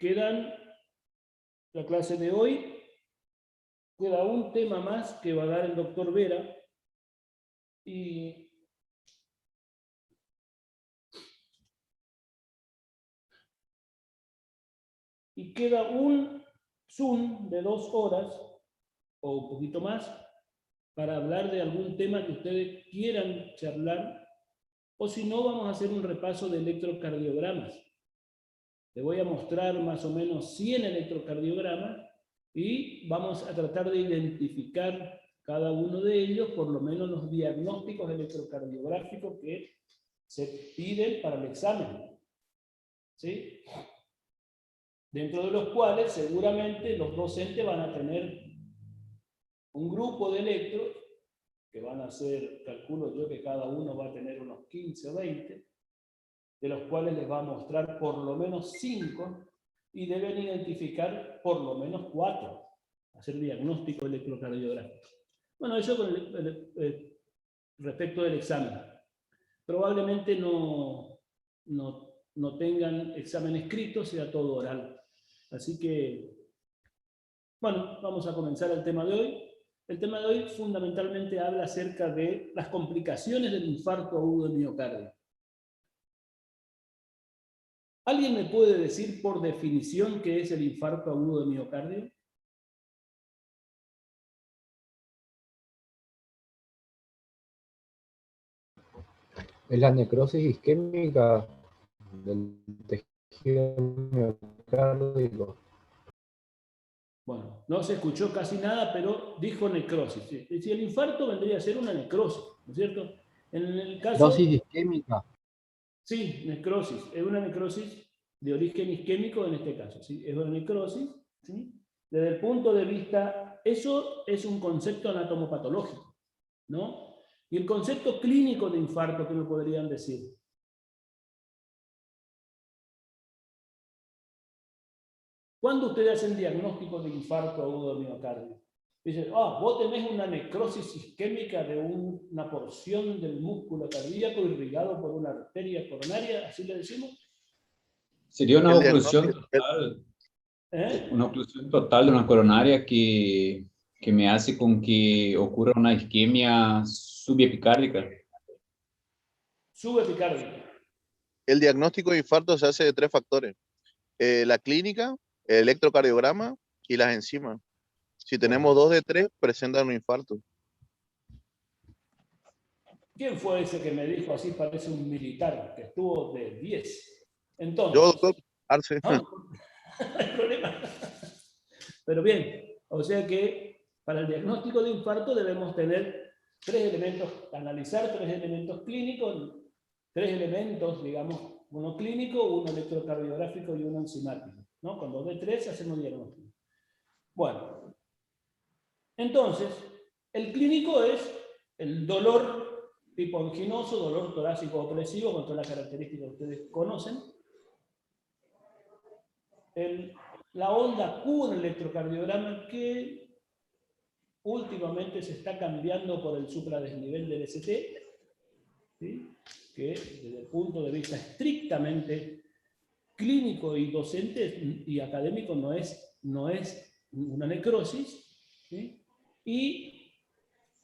quedan la clase de hoy, queda un tema más que va a dar el doctor Vera, y queda un Zoom de 2 horas, o un poquito más, para hablar de algún tema que ustedes quieran charlar, o si no, vamos a hacer un repaso de electrocardiogramas. Te voy a mostrar más o menos 100 electrocardiogramas y vamos a tratar de identificar cada uno de ellos, por lo menos los diagnósticos electrocardiográficos que se piden para el examen. ¿Sí? Dentro de los cuales seguramente los docentes van a tener un grupo de electros que van a ser, calculo yo que cada uno va a tener unos 15 o 20, de los cuales les va a mostrar por lo menos 5 y deben identificar por lo menos 4, hacer diagnóstico electrocardiográfico. Bueno, eso con respecto del examen. Probablemente no tengan examen escrito, sea todo oral. Así que, bueno, vamos a comenzar el tema de hoy. El tema de hoy fundamentalmente habla acerca de las complicaciones del infarto agudo de miocardio. ¿Alguien me puede decir por definición qué es el infarto agudo de miocardio? Es la necrosis isquémica del tejido miocárdico. Bueno, no se escuchó casi nada, pero dijo necrosis. Si el infarto vendría a ser una necrosis, ¿no es cierto? En el caso... Necrosis isquémica. Sí, necrosis. Es una necrosis de origen isquémico en este caso. ¿Sí? Es una necrosis, ¿sí? Desde el punto de vista... Eso es un concepto anatomopatológico, ¿no? Y el concepto clínico de infarto, ¿qué me podrían decir? ¿Cuándo ustedes hacen diagnóstico de infarto agudo de miocardio? Dicen, vos tenés una necrosis isquémica de una porción del músculo cardíaco irrigado por una arteria coronaria, ¿así le decimos? Sería una El oclusión diagnóstico. total, ¿Eh? una oclusión total de una coronaria que me hace con que ocurra una isquemia subepicárdica. Subepicárdica. El diagnóstico de infarto se hace de 3 factores. La clínica, el electrocardiograma y las enzimas. Si tenemos 2 de 3, presentan un infarto. ¿Quién fue ese que me dijo así parece un militar, que estuvo de 10? Entonces, Yo, doctor, Arce. ¿no? No hay problema. Pero bien, o sea que para el diagnóstico de infarto debemos tener 3 elementos, analizar 3 elementos clínicos, 3 elementos, digamos, uno clínico, uno electrocardiográfico y uno enzimático, ¿no? Cuando de 3 hacemos diagnóstico. Bueno, entonces, el clínico es el dolor tipo anginoso, dolor torácico opresivo, con todas las características que ustedes conocen. La onda Q en el electrocardiograma, que últimamente se está cambiando por el supradesnivel del ST, ¿sí? Que desde el punto de vista estrictamente clínico y docente y académico no es una necrosis, ¿sí? Y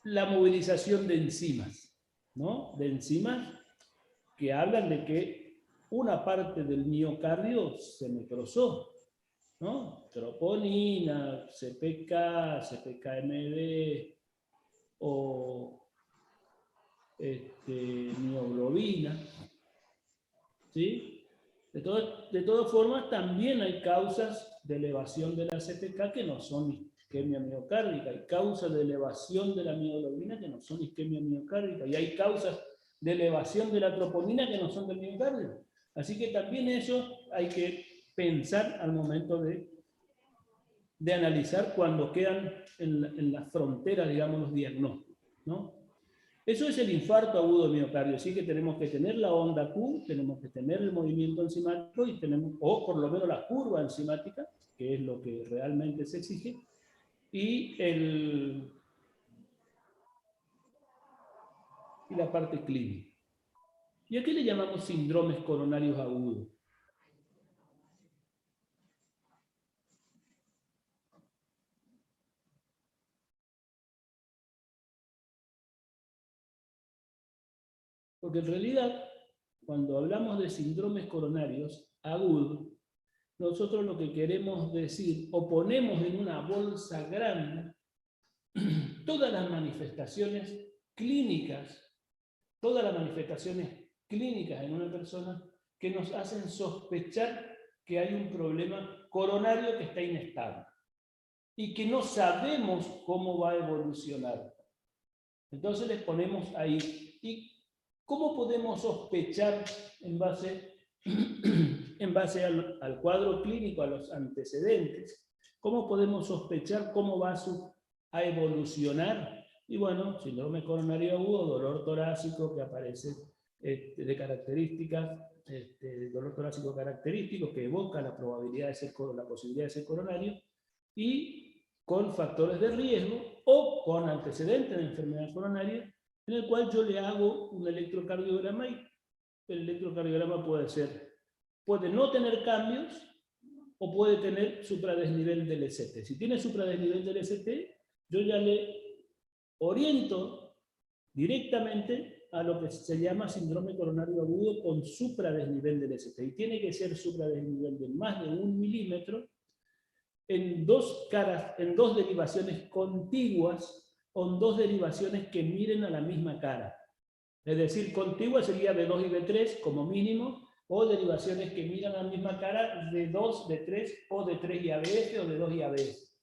la movilización de enzimas, ¿no? De enzimas que hablan de que una parte del miocardio se necrosó, ¿no? Troponina, CPK, CPKMB o mioglobina, ¿sí? De todas formas, también hay causas de elevación de la CPK que no son isquemia miocárdica, hay causas de elevación de la mioglobina que no son isquemia miocárdica, y hay causas de elevación de la troponina que no son del miocardio. Así que también eso hay que pensar al momento de analizar cuando quedan en la frontera, digamos, los diagnósticos, ¿no? Eso es el infarto agudo de miocardio, así que tenemos que tener la onda Q, tenemos que tener el movimiento enzimático, y tenemos, o por lo menos la curva enzimática, que es lo que realmente se exige, y la parte clínica. ¿Y a qué le llamamos síndromes coronarios agudos? Porque en realidad, cuando hablamos de síndromes coronarios agudos, nosotros lo que queremos decir, o ponemos en una bolsa grande todas las manifestaciones clínicas en una persona que nos hacen sospechar que hay un problema coronario que está inestable y que no sabemos cómo va a evolucionar. Entonces les ponemos ahí. ¿Y cómo podemos sospechar en base al cuadro clínico, a los antecedentes? ¿Cómo podemos sospechar cómo va a evolucionar? Y bueno, síndrome coronario agudo, dolor torácico que aparece de características, dolor torácico característico que evoca la probabilidad de ser, la posibilidad de ser coronario, y con factores de riesgo o con antecedentes de enfermedad coronaria, en el cual yo le hago un electrocardiograma y el electrocardiograma puede no tener cambios o puede tener supradesnivel del ST. Si tiene supradesnivel del ST, yo ya le oriento directamente a lo que se llama síndrome coronario agudo con supradesnivel del ST. Y tiene que ser supradesnivel de más de 1 milímetro en dos derivaciones contiguas o en dos derivaciones que miren a la misma cara. Es decir, contigua sería B2 y B3 como mínimo, o derivaciones que miran a la misma cara de 2, de 3, o de 3 y ABS, o de 2 y ABS.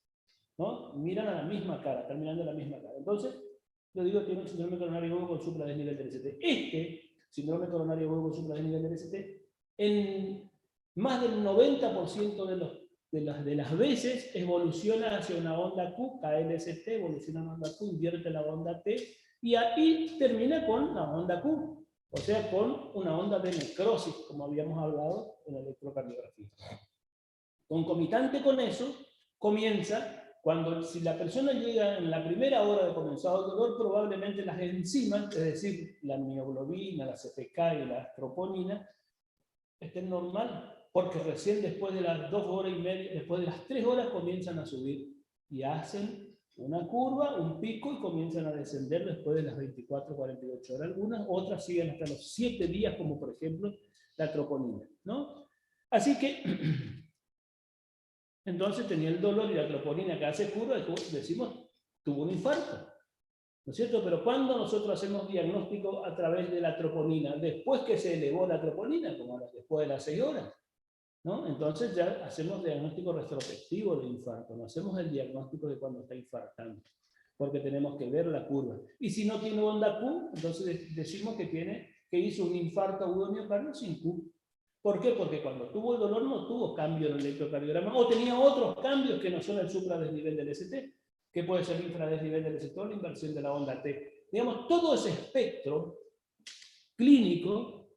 ¿No? Miran a la misma cara, están mirando a la misma cara. Entonces, yo digo, tiene un síndrome coronario agudo con supradesnivel del ST. Este síndrome coronario agudo con supradesnivel del ST, en más del 90% de las veces evoluciona hacia una onda Q, KLST, evoluciona a una onda Q, invierte la onda T, y ahí termina con la onda Q, o sea, con una onda de necrosis, como habíamos hablado en la electrocardiografía. Concomitante con eso, comienza, si la persona llega en la primera hora de comenzado el dolor, probablemente las enzimas, es decir, la mioglobina, la CPK y la troponina, estén normal, porque recién después de las 2 horas y media, después de las 3 horas comienzan a subir y hacen una curva, un pico y comienzan a descender después de las 24, 48 horas. Algunas, otras siguen hasta los 7 días, como por ejemplo la troponina, ¿no? Así que, entonces tenía el dolor y la troponina que hace curva, decimos, tuvo un infarto, ¿no es cierto? Pero cuando nosotros hacemos diagnóstico a través de la troponina, después que se elevó la troponina, como después de las 6 horas, ¿no? Entonces ya hacemos diagnóstico retrospectivo de infarto, no hacemos el diagnóstico de cuando está infartando, porque tenemos que ver la curva. Y si no tiene onda Q, entonces decimos que hizo un infarto agudo miocardio sin Q. ¿Por qué? Porque cuando tuvo el dolor no tuvo cambio en el electrocardiograma, o tenía otros cambios que no son el supradesnivel del ST, que puede ser el infradesnivel del ST o la inversión de la onda T. Digamos, todo ese espectro clínico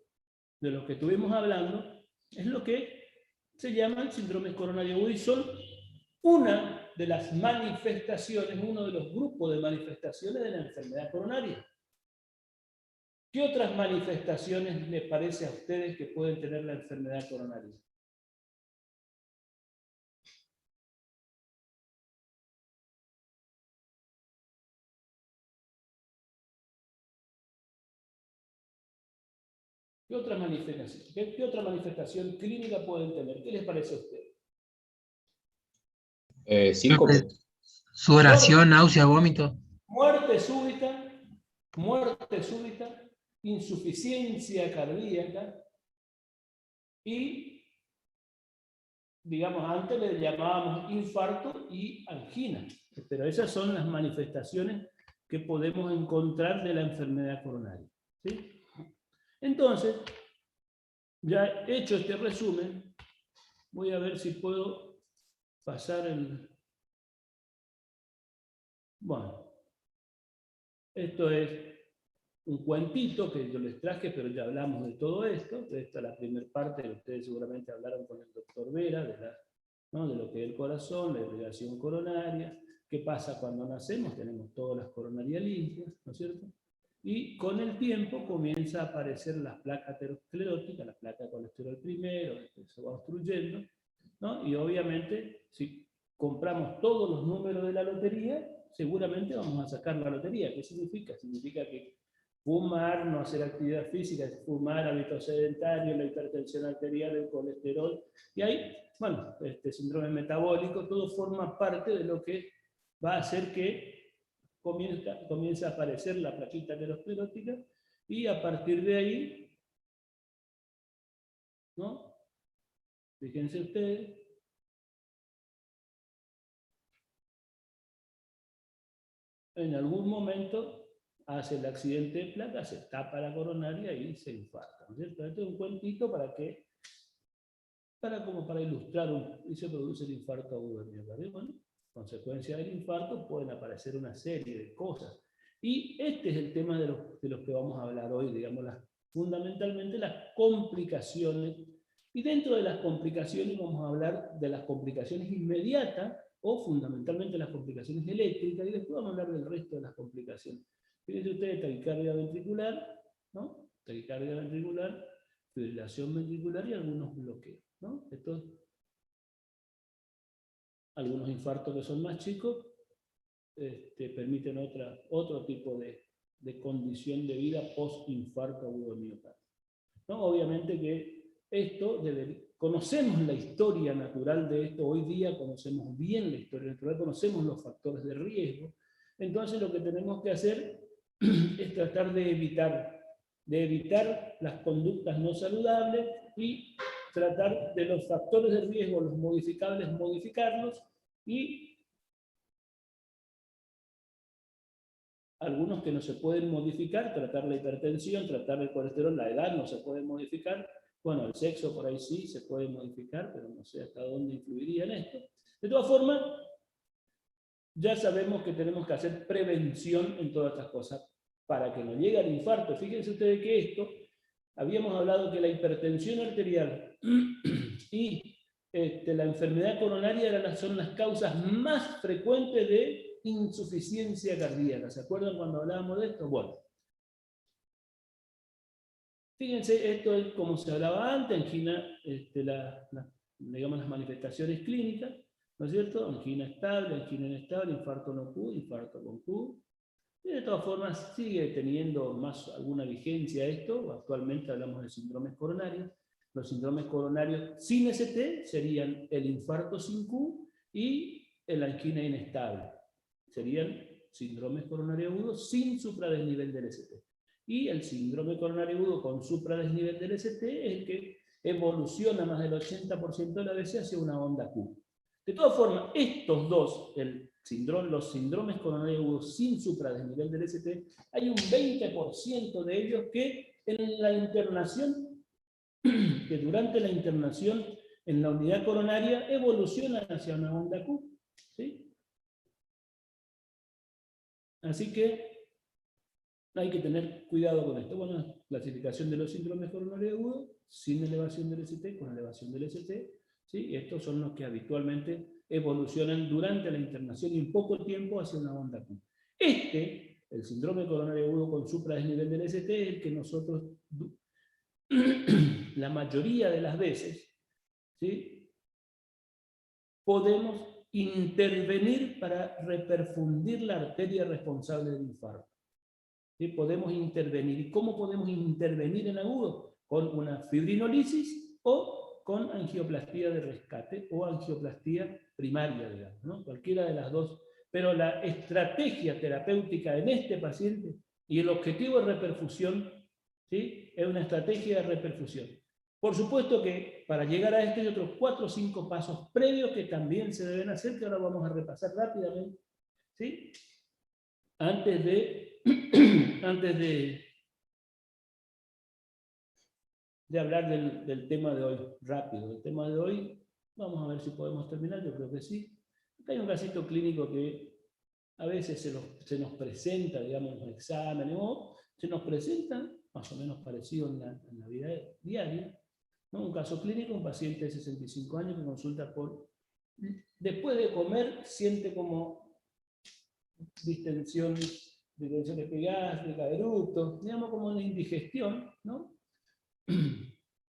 de lo que estuvimos hablando es lo que se llaman síndromes coronario agudo y son una de las manifestaciones, uno de los grupos de manifestaciones de la enfermedad coronaria. ¿Qué otras manifestaciones les parece a ustedes que pueden tener la enfermedad coronaria? ¿Qué otra manifestación clínica pueden tener? ¿Qué les parece a ustedes? Síncope. Sudoración, náusea, vómito. Muerte súbita, insuficiencia cardíaca y, digamos, antes le llamábamos infarto y angina. Pero esas son las manifestaciones que podemos encontrar de la enfermedad coronaria, ¿sí? Entonces, ya hecho este resumen, voy a ver si puedo pasar el... Bueno, esto es un cuentito que yo les traje, pero ya hablamos de todo esto. Esta es la primera parte que ustedes seguramente hablaron con el doctor Vera, ¿no? De lo que es el corazón, la irrigación coronaria, qué pasa cuando nacemos, tenemos todas las coronarias limpias, ¿no es cierto? Y con el tiempo comienza a aparecer las placas ateroscleróticas, la placa de colesterol primero, después se va obstruyendo, ¿no? Y obviamente, si compramos todos los números de la lotería, seguramente vamos a sacar la lotería. ¿Qué significa? Significa que fumar, no hacer actividad física, fumar, hábitos sedentarios, la hipertensión arterial, el colesterol, y ahí, bueno, síndrome metabólico, todo forma parte de lo que va a hacer que comience a aparecer la plaquita aterosclerótica, y a partir de ahí, ¿no? Fíjense ustedes, en algún momento hace el accidente de placa, se tapa la coronaria y se infarta, ¿no es cierto? Esto es un cuentito para ilustrar, y se produce el infarto agudo del miocardio. Bueno, consecuencia del infarto pueden aparecer una serie de cosas. Y este es el tema de los que vamos a hablar hoy, digamos, fundamentalmente las complicaciones. Y dentro de las complicaciones vamos a hablar de las complicaciones inmediatas, o fundamentalmente las complicaciones eléctricas, y después vamos a hablar del resto de las complicaciones. Fíjense ustedes, taquicardia ventricular, ¿no? Taquicardia ventricular, fibrilación ventricular y algunos bloqueos, ¿no? Estos, algunos infartos que son más chicos, permiten otro tipo de condición de vida post-infarto agudo de miocardio, ¿no? Obviamente que esto, conocemos la historia natural de esto, hoy día conocemos bien la historia natural, conocemos los factores de riesgo, entonces lo que tenemos que hacer es tratar de evitar las conductas no saludables y tratar de los factores de riesgo, los modificables, modificarlos, y algunos que no se pueden modificar, tratar la hipertensión, tratar el colesterol, la edad no se puede modificar, bueno, el sexo por ahí sí se puede modificar, pero no sé hasta dónde influiría en esto. De todas formas, ya sabemos que tenemos que hacer prevención en todas estas cosas para que no llegue al infarto. Fíjense ustedes que esto, habíamos hablado que la hipertensión arterial y la enfermedad coronaria son las causas más frecuentes de insuficiencia cardíaca. ¿Se acuerdan cuando hablábamos de esto? Bueno, fíjense, esto es como se hablaba antes, angina, digamos las manifestaciones clínicas, ¿no es cierto? Angina estable, angina inestable, infarto no Q, infarto con Q. Y de todas formas sigue teniendo más alguna vigencia esto. Actualmente hablamos de síndromes coronarios. Los síndromes coronarios sin ST serían el infarto sin Q y el angina inestable. Serían síndromes coronarios agudos sin supradesnivel del ST. Y el síndrome coronario agudo con supradesnivel del ST es el que evoluciona más del 80% de la veces hacia una onda Q. De todas formas, estos dos, los síndromes coronarios agudos sin supradesnivel del ST, hay un 20% de ellos que en la internación, que durante la internación en la unidad coronaria evolucionan hacia una onda Q. ¿Sí? Así que hay que tener cuidado con esto. Bueno, clasificación de los síndromes coronarios agudos, sin elevación del ST, con elevación del ST. ¿Sí? Estos son los que habitualmente evolucionan durante la internación y en poco tiempo hacia una onda Q. El síndrome coronario agudo con supradesnivel del ST, es el que nosotros, la mayoría de las veces, ¿sí? Podemos intervenir para reperfundir la arteria responsable del infarto. ¿Sí? Podemos intervenir. ¿Y cómo podemos intervenir en agudo? Con una fibrinolisis o con angioplastía de rescate o angioplastía primaria, digamos, ¿no? Cualquiera de las dos. Pero la estrategia terapéutica en este paciente y el objetivo de reperfusión, ¿sí? Es una estrategia de reperfusión. Por supuesto que para llegar a esto hay otros 4 o 5 pasos previos que también se deben hacer, que ahora vamos a repasar rápidamente, ¿sí? Antes de hablar del tema de hoy, rápido. El tema de hoy, vamos a ver si podemos terminar, yo creo que sí. Acá hay un casito clínico que a veces se nos presenta, digamos, en los exámenes, o se nos presenta, más o menos parecido en la vida diaria, ¿no? Un caso clínico, un paciente de 65 años que consulta después de comer, siente como distensiones epigásтрicas, eructos, digamos como una indigestión, ¿no?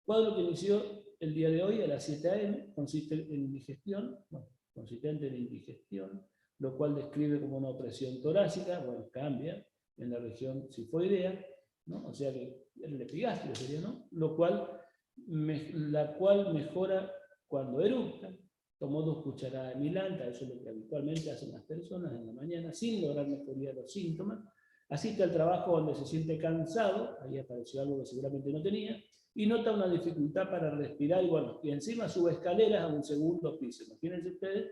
Cuadro que inició el día de hoy a las 7 a.m., consistente en indigestión, lo cual describe como una opresión torácica, bueno, cambia en la región sifoidea, ¿no? O sea que el epigastrio sería, ¿no? La cual mejora cuando eructa. Tomó 2 cucharadas de milanta, eso es lo que habitualmente hacen las personas en la mañana, sin lograr mejoría de los síntomas. Asiste al trabajo donde se siente cansado, ahí apareció algo que seguramente no tenía, y nota una dificultad para respirar, y bueno, y encima sube escaleras a un segundo piso, imagínense ustedes,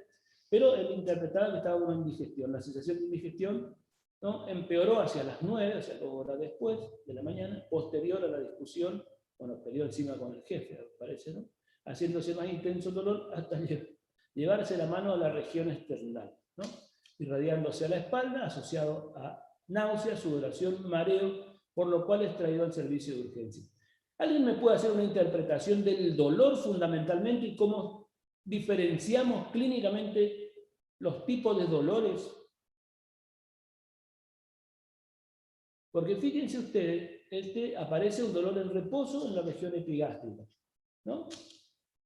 pero él interpretaba que estaba con una indigestión. La sensación de indigestión, ¿no?, empeoró hacia las 9, o sea, 2 horas después de la mañana, posterior a la discusión, bueno, peleó encima con el jefe, parece, ¿no?, haciéndose más intenso el dolor hasta llevarse la mano a la región esternal, ¿no?, irradiándose a la espalda, asociado a náusea, sudoración, mareo, por lo cual es traído al servicio de urgencia. ¿Alguien me puede hacer una interpretación del dolor fundamentalmente y cómo diferenciamos clínicamente los tipos de dolores? Porque fíjense ustedes, aparece un dolor en reposo en la región epigástrica, ¿no?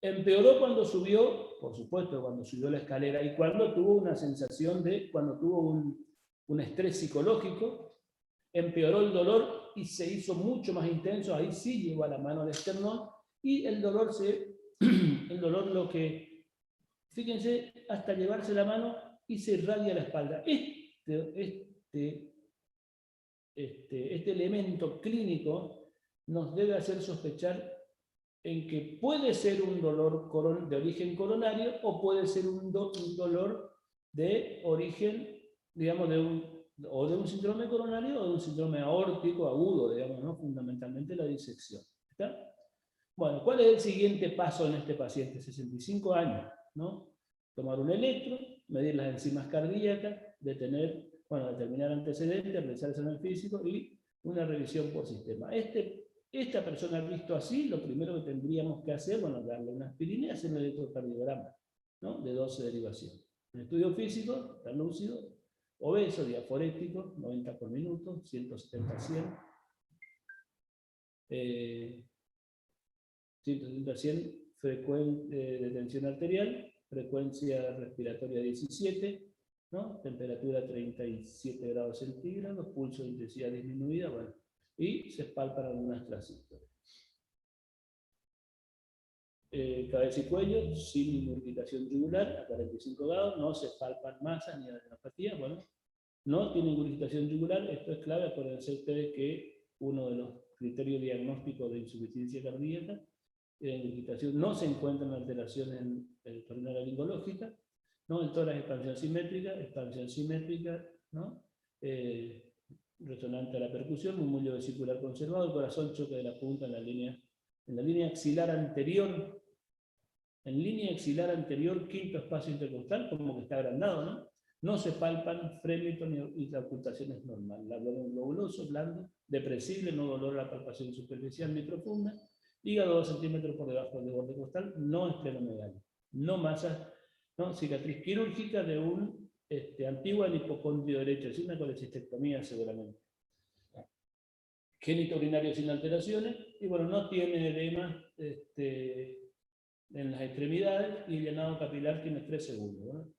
Empeoró cuando subió, por supuesto, cuando subió la escalera y cuando tuvo una sensación cuando tuvo un estrés psicológico, empeoró el dolor y se hizo mucho más intenso, ahí sí llegó a la mano al esternón, y el dolor fíjense, hasta llevarse la mano y se irradia la espalda. Este elemento clínico nos debe hacer sospechar en que puede ser un dolor de origen coronario o puede ser un dolor de origen, digamos, de un síndrome coronario o de un síndrome aórtico agudo, digamos, ¿no?, fundamentalmente la disección. ¿Está? Bueno, ¿cuál es el siguiente paso en este paciente? 65 años, ¿no? Tomar un electro, medir las enzimas cardíacas, determinar antecedentes, realizar el examen físico y una revisión por sistema. Esta persona visto así, lo primero que tendríamos que hacer, darle una aspirina y hacer un electrocardiograma, ¿no?, de 12 derivaciones. En estudio físico, está lúcido, obeso, diaforético, 90 por minuto, 170-100, 170-100 de tensión arterial, frecuencia respiratoria 17, ¿no?, temperatura 37 grados centígrados, pulso de intensidad disminuida, bueno, y se palpan algunas trayectorias. Cabeza y cuello, sin inmovilización yugular, a 45 grados, no se palpan masas ni adenopatía, bueno, no tiene inmovilización yugular, esto es clave, acuérdense ustedes que uno de los criterios diagnósticos de insuficiencia cardíaca, no se encuentran alteraciones en tornera laringológica, ¿no?, el tórax expansión simétrica, ¿no?, resonante a la percusión, murmullo vesicular conservado, el corazón choque de la punta en la línea axilar anterior, quinto espacio intercostal, como que está agrandado, ¿no? No se palpan frémito ni ocultaciones normales. El abdomen globuloso, blando, depresible, no dolor a la palpación superficial ni profunda, hígado 2 centímetros por debajo del borde costal, no esplenomegalia, no masas, no cicatriz quirúrgica de un antigua hipocondrio derecho, es una colecistectomía seguramente. Génito urinario sin alteraciones, y bueno, no tiene edema en las extremidades, y el llenado capilar tiene 3 segundos, ¿no?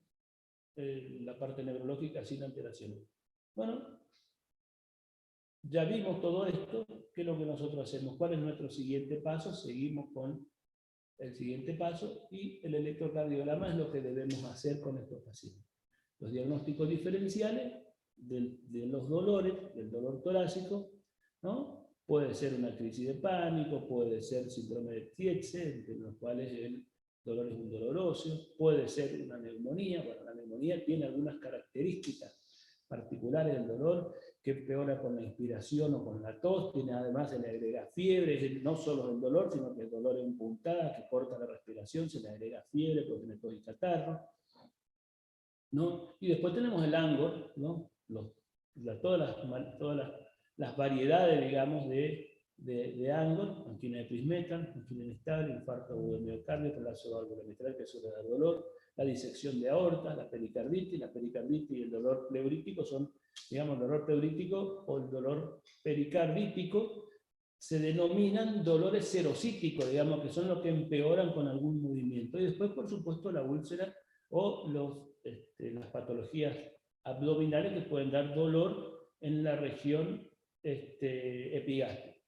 La parte neurológica sin alteraciones. Bueno, ya vimos todo esto. ¿Qué es lo que nosotros hacemos? ¿Cuál es nuestro siguiente paso? Seguimos con el siguiente paso, y el electrocardiograma es lo que debemos hacer con estos pacientes. Los diagnósticos diferenciales de los dolores, del dolor torácico, ¿no? Puede ser una crisis de pánico, puede ser síndrome de Tietze, en los cuales el dolor es un dolor óseo, puede ser una neumonía. Bueno, la neumonía tiene algunas características particulares del dolor, que empeora con la inspiración o con la tos, además se le agrega fiebre, no solo el dolor, sino que el dolor en puntadas, que corta la respiración, se le agrega fiebre, puede tener tos y catarro, ¿no? Y después tenemos el ANGOR, ¿no? Todas las variedades, digamos, de ANGOR, angina de Prinzmetaln, angina inestable, infarto agudo del miocardio, colapso válvular mitral que suele dar dolor, la disección de aorta, la pericarditis y el dolor pleurítico son, digamos, el dolor pleurítico o el dolor pericardítico se denominan dolores serocíticos, digamos, que son los que empeoran con algún movimiento. Y después, por supuesto, la úlcera o las patologías abdominales que pueden dar dolor en la región epigástrico,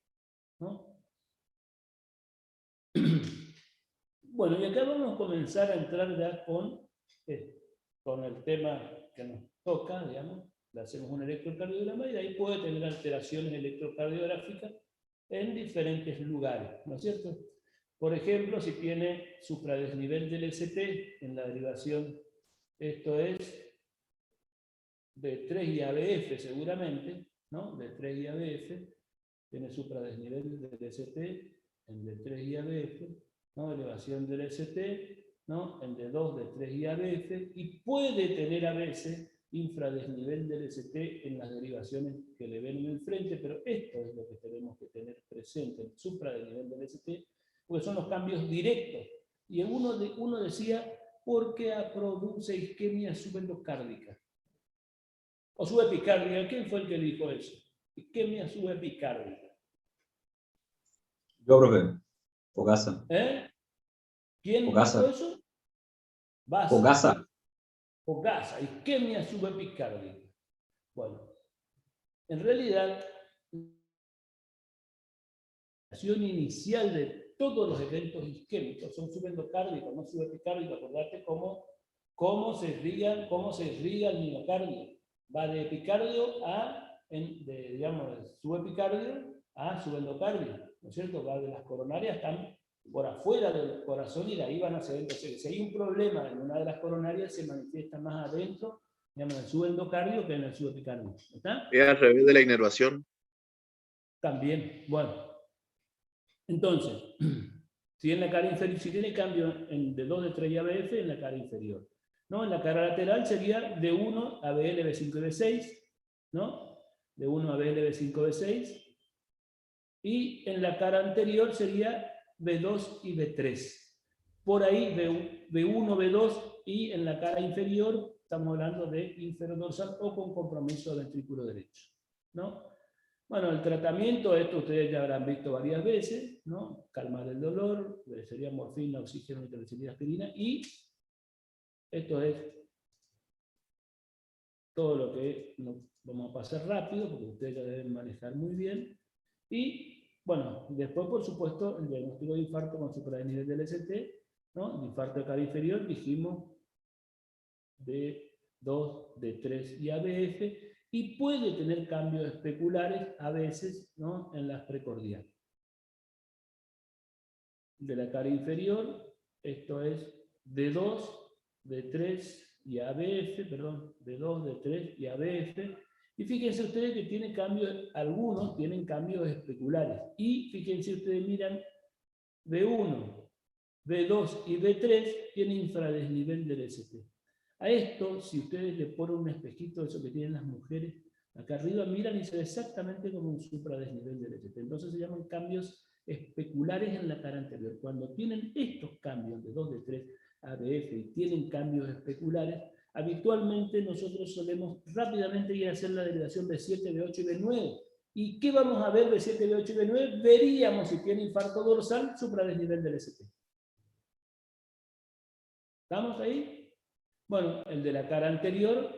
¿no? Bueno, y acá vamos a comenzar a entrar ya con el tema que nos toca, digamos. Le hacemos un electrocardiograma y de ahí puede tener alteraciones electrocardiográficas en diferentes lugares, ¿no es cierto? Por ejemplo, si tiene supradesnivel del ST en la derivación, esto es de 3IABF seguramente, ¿no? De 3IABF, tiene supradesnivel del ST en de 3IABF, ¿no? Elevación del ST, ¿no? En de 2 de 3IABF, y puede tener a veces infradesnivel del ST en las derivaciones que le ven en el frente, pero esto es lo que tenemos que tener presente, el supradesnivel del ST, porque son los cambios directos. Y uno decía, ¿por qué produce isquemia subendocárdica? O subepicárdica, ¿quién fue el que dijo eso? Isquemia subepicárdica. Yo, profe. Fogasa. ¿Quién Fogasa. dijo eso? Fogasa. Fogasa, isquemia subepicárdica. Bueno, en realidad, la acción inicial de todos los eventos isquémicos son subendocárdicos, no subepicárdicos. Acordate cómo se irriga el miocardio. Va de epicardio de subepicardio a subendocardio, ¿no es cierto? Va de las coronarias, están por afuera del corazón y de ahí van a ser. Entonces, si hay un problema en una de las coronarias, se manifiesta más adentro, digamos, en el subendocardio que en el subepicardio. ¿Está? Es al revés de la inervación. También, bueno. Entonces, si en la cara inferior, si tiene cambio de 2 de 3 y ABF en la cara inferior, ¿no? En la cara lateral sería de 1 a BL, B5 y B6, ¿no? De 1 a BL, B5, B6. Y en la cara anterior sería B2 y B3. Por ahí B1, B2, y en la cara inferior estamos hablando de inferodorsal o con compromiso del ventrículo derecho, ¿no? Bueno, el tratamiento, esto ustedes ya habrán visto varias veces, ¿no? Calmar el dolor, sería morfina, oxígeno, nitroglicerina, aspirina, y esto es todo lo que vamos a pasar rápido, porque ustedes ya deben manejar muy bien. Y, bueno, después, por supuesto, el diagnóstico de infarto con supradesnivel del ST, ¿no? El infarto de cara inferior, dijimos, de 2, de 3 y ABF, y puede tener cambios especulares a veces, ¿no? En las precordiales. De la cara inferior, esto es de 2, de 3 y ABF, perdón, de 2, de 3 y ABF, y fíjense ustedes que tiene cambios, algunos tienen cambios especulares, y fíjense ustedes, miran, B1, B2 y B3 tienen infradesnivel del ST. A esto, si ustedes le ponen un espejito de eso que tienen las mujeres, acá arriba miran y se ve exactamente como un supradesnivel del ST. Entonces se llaman cambios especulares en la cara anterior. Cuando tienen estos cambios de 2, de 3, ABF y tienen cambios especulares, habitualmente nosotros solemos rápidamente ir a hacer la derivación de 7, B8 y B9. ¿Y qué vamos a ver de 7, B8 y B9? Veríamos si tiene infarto dorsal, supradesnivel del ST. ¿Estamos ahí? Bueno, el de la cara anterior,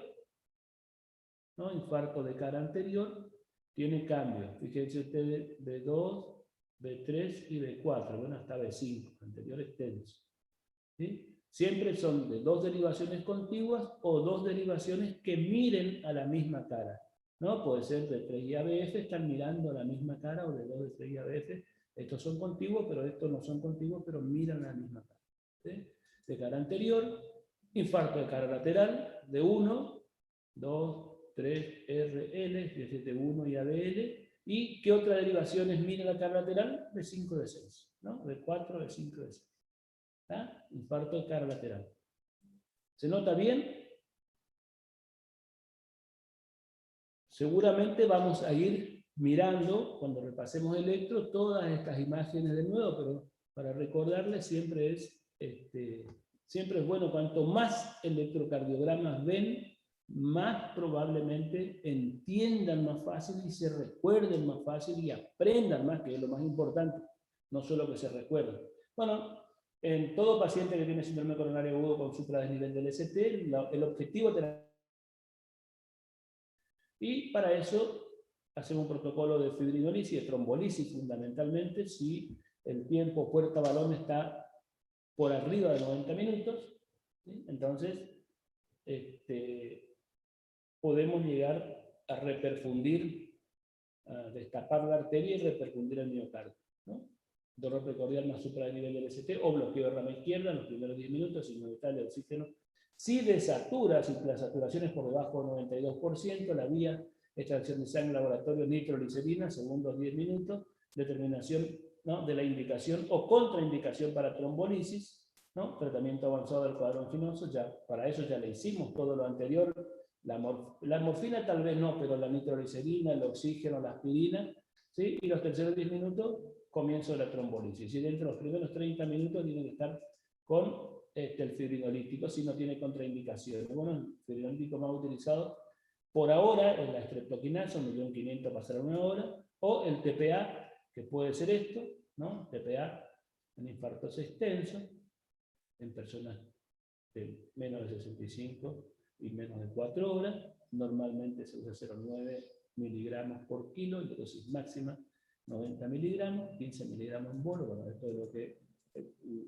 ¿no? Infarto de cara anterior, tiene cambios. Fíjense ustedes, B2, B3 y B4, bueno, hasta B5, anterior extenso. ¿Sí? Siempre son de 2 derivaciones contiguas o 2 derivaciones que miren a la misma cara, ¿no? Puede ser de 3 y ABF, están mirando a la misma cara, o de 2 de 3 y ABF. Estos son contiguos, pero estos no son contiguos, pero miran a la misma cara. ¿Sí? De cara anterior, infarto de cara lateral, de 1, 2, 3, RL, 17, y ABL. ¿Y qué otras derivaciones mira la cara lateral? De 5, de 6, ¿no? De 4, de 5, de 6. ¿Ah? Infarto de cara lateral. ¿Se nota bien? Seguramente vamos a ir mirando, cuando repasemos electro, todas estas imágenes de nuevo, pero para recordarles siempre es bueno, cuanto más electrocardiogramas ven, más probablemente entiendan más fácil y se recuerden más fácil y aprendan más, que es lo más importante, no solo que se recuerden. Bueno, en todo paciente que tiene síndrome coronario agudo con supradesnivel del ST, el objetivo es tener. Y para eso hacemos un protocolo de fibrinolisis, de trombolisis fundamentalmente, si el tiempo puerta-balón está por arriba de 90 minutos, ¿sí? Entonces podemos llegar a reperfundir, a destapar la arteria y reperfundir el miocardio, ¿no? Dolor precordial más supranivel del ST o bloqueo de rama izquierda en los primeros 10 minutos, signo vital de oxígeno. Si desatura, si la saturación es por debajo del 92%, la vía, extracción de sangre, laboratorio, nitroglicerina, segundos 10 minutos, determinación, ¿no?, de la indicación o contraindicación para trombolisis, ¿no? Tratamiento avanzado del cuadro anfinoso, ya, para eso ya le hicimos todo lo anterior. La morfina tal vez no, pero la nitroglicerina, el oxígeno, la aspirina, ¿sí? Y los terceros 10 minutos, comienzo de la trombolisis. Y dentro de los primeros 30 minutos tienen que estar con el fibrinolítico, si no tiene contraindicaciones. Bueno, el fibrinolítico más utilizado por ahora es la streptokinasa, 1.500.000 pasar a 1 hora, o el TPA, que puede ser esto, ¿no? TPA en infartos extensos, en personas de menos de 65 y menos de 4 horas, normalmente se usa 0,9 miligramos por kilo, y la dosis máxima 90 miligramos, 15 miligramos en bolo, bueno, esto es lo que,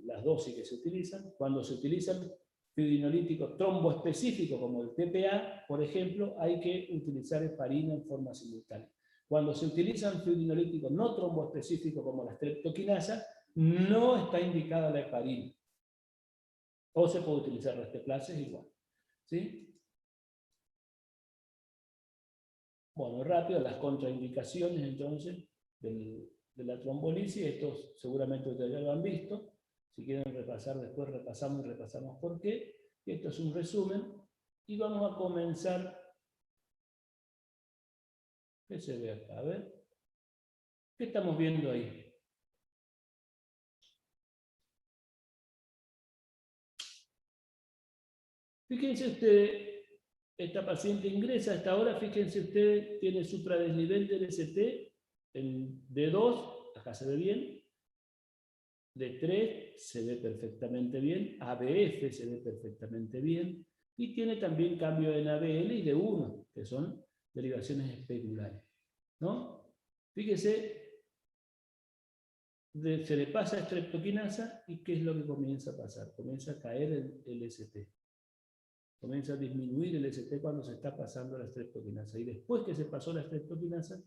las dosis que se utilizan. Cuando se utilizan fibrinolíticos tromboespecíficos como el TPA, por ejemplo, hay que utilizar heparina en forma simultánea. Cuando se utilizan fibrinolíticos no tromboespecíficos como la streptokinasa, no está indicada la heparina. O se puede utilizar resteplases igual, ¿sí? Bueno, rápido, las contraindicaciones entonces de la trombolisis, estos seguramente ustedes ya lo han visto. Si quieren repasar, después repasamos y repasamos por qué. Esto es un resumen y vamos a comenzar. ¿Qué se ve acá? A ver. ¿Qué estamos viendo ahí? Fíjense ustedes, esta paciente ingresa a esta hora, fíjense ustedes, tiene supradesnivel del ST en D2, acá se ve bien, D3 se ve perfectamente bien, ABF se ve perfectamente bien, y tiene también cambio en ABL y D1, que son derivaciones especulares, ¿no? Fíjese, se le pasa a streptokinasa, y ¿qué es lo que comienza a pasar? Comienza a caer el ST. Comienza a disminuir el ST cuando se está pasando la streptokinasa. Y después que se pasó la streptokinasa,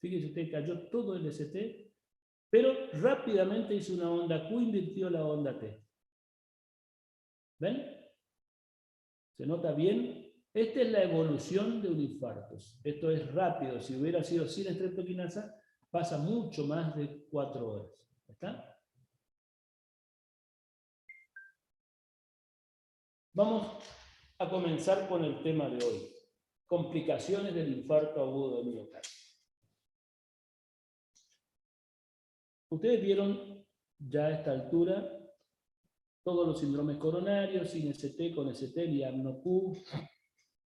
fíjese usted, cayó todo el ST, pero rápidamente hizo una onda Q, invirtió la onda T. ¿Ven? ¿Se nota bien? Esta es la evolución de un infarto. Esto es rápido. Si hubiera sido sin streptokinasa, pasa mucho más de 4 horas. ¿Está? Vamos a comenzar con el tema de hoy. Complicaciones del infarto agudo de miocardio. Ustedes vieron ya a esta altura todos los síndromes coronarios, sin ST, con ST, LIAM-NO-Q,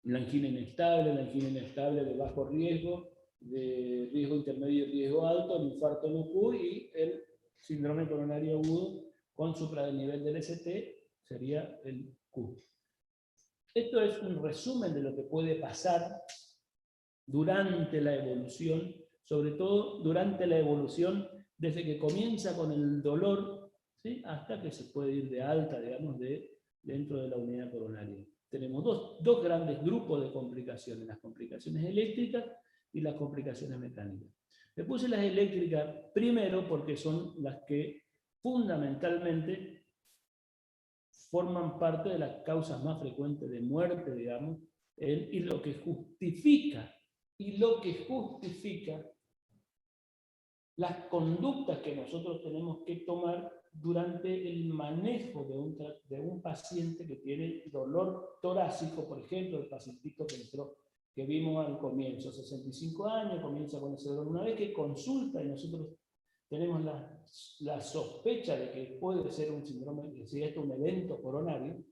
la angina inestable de bajo riesgo, de riesgo intermedio y riesgo alto, el infarto no-Q y el síndrome coronario agudo con supradesnivel del ST sería el Q. Esto es un resumen de lo que puede pasar durante la evolución, sobre todo durante la evolución desde que comienza con el dolor, ¿sí?, hasta que se puede ir de alta, digamos, dentro de la unidad coronaria. Tenemos dos grandes grupos de complicaciones, las complicaciones eléctricas y las complicaciones mecánicas. Le puse las eléctricas primero porque son las que fundamentalmente forman parte de las causas más frecuentes de muerte, digamos, y lo que justifica las conductas que nosotros tenemos que tomar durante el manejo de un paciente que tiene dolor torácico, por ejemplo, el pacientito que vimos al comienzo, 65 años, comienza con ese dolor. Una vez que consulta y nosotros tenemos la sospecha de que puede ser un síndrome, si esto es un evento coronario,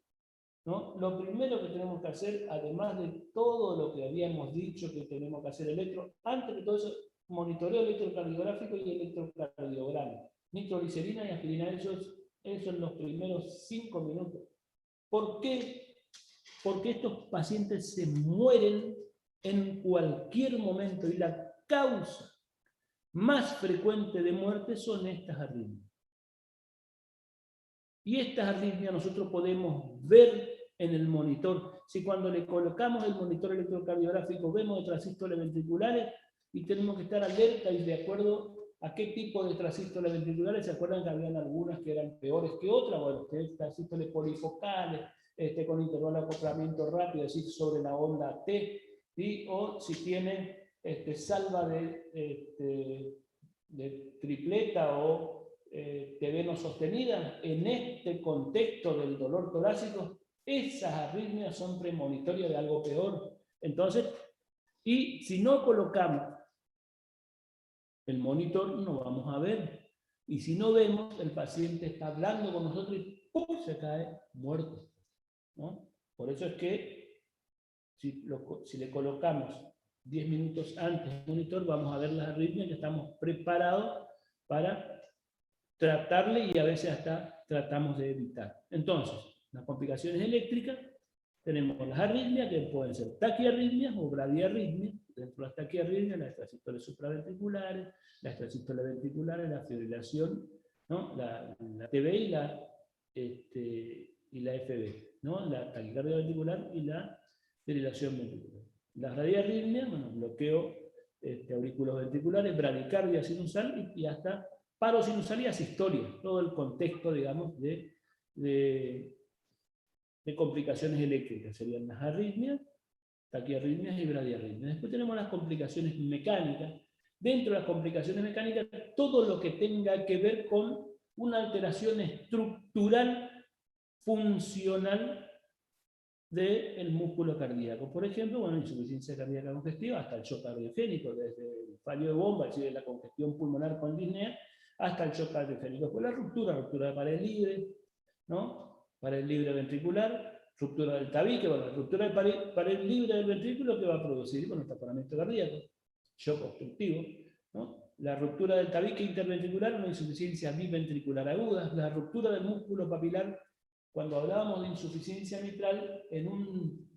¿no? Lo primero que tenemos que hacer, además de todo lo que habíamos dicho que tenemos que hacer antes de todo eso, monitoreo electrocardiográfico y electrocardiograma. Nitroglicerina y aspirina, esos en los primeros 5 minutos. ¿Por qué? Porque estos pacientes se mueren en cualquier momento y la causa más frecuente de muerte son estas arritmias. Y estas arritmias nosotros podemos ver en el monitor. Si cuando le colocamos el monitor electrocardiográfico vemos transístoles ventriculares y tenemos que estar alerta y de acuerdo a qué tipo de transístoles ventriculares, ¿se acuerdan que habían algunas que eran peores que otras? Bueno, transístoles polifocales, con intervalo de acoplamiento rápido, es decir, sobre la onda T, ¿sí? O si tiene salva de tripleta o TV no sostenida, en este contexto del dolor torácico, esas arritmias son premonitorias de algo peor. Entonces, y si no colocamos el monitor, no vamos a ver. Y si no vemos, el paciente está hablando con nosotros y ¡pum!, se cae muerto, ¿no? Por eso es que si le colocamos 10 minutos antes del monitor, vamos a ver las arritmias que estamos preparados para tratarle y a veces hasta tratamos de evitar. Entonces, las complicaciones eléctricas, tenemos las arritmias que pueden ser taquiarritmias o bradiarritmias. Dentro de las taquiarritmias, las extrasístoles supraventriculares, las extrasístoles ventriculares, la fibrilación, ¿no? la TV y la FB, ¿no? La taquicardia ventricular y la fibrilación ventricular. Las radiarritmias, bueno, bloqueo auriculoventriculares, bradicardia sinusal y hasta paro sinusal y asistolia, todo el contexto, digamos, de complicaciones eléctricas. Serían las arritmias, taquiarritmias y bradiarritmias. Después tenemos las complicaciones mecánicas. Dentro de las complicaciones mecánicas, todo lo que tenga que ver con una alteración estructural funcional del músculo cardíaco. Por ejemplo, bueno, insuficiencia cardíaca congestiva hasta el shock cardiogénico, desde el fallo de bomba, es decir, la congestión pulmonar con disnea, hasta el shock cardiogénico. Pues la ruptura de pared libre, ¿no? Pared libre ventricular, ruptura del tabique, bueno, la ruptura de pared libre del ventrículo que va a producir, bueno, taponamiento cardíaco, shock obstructivo, ¿no? La ruptura del tabique interventricular, una insuficiencia biventricular aguda, la ruptura del músculo papilar. Cuando hablábamos de insuficiencia mitral, en un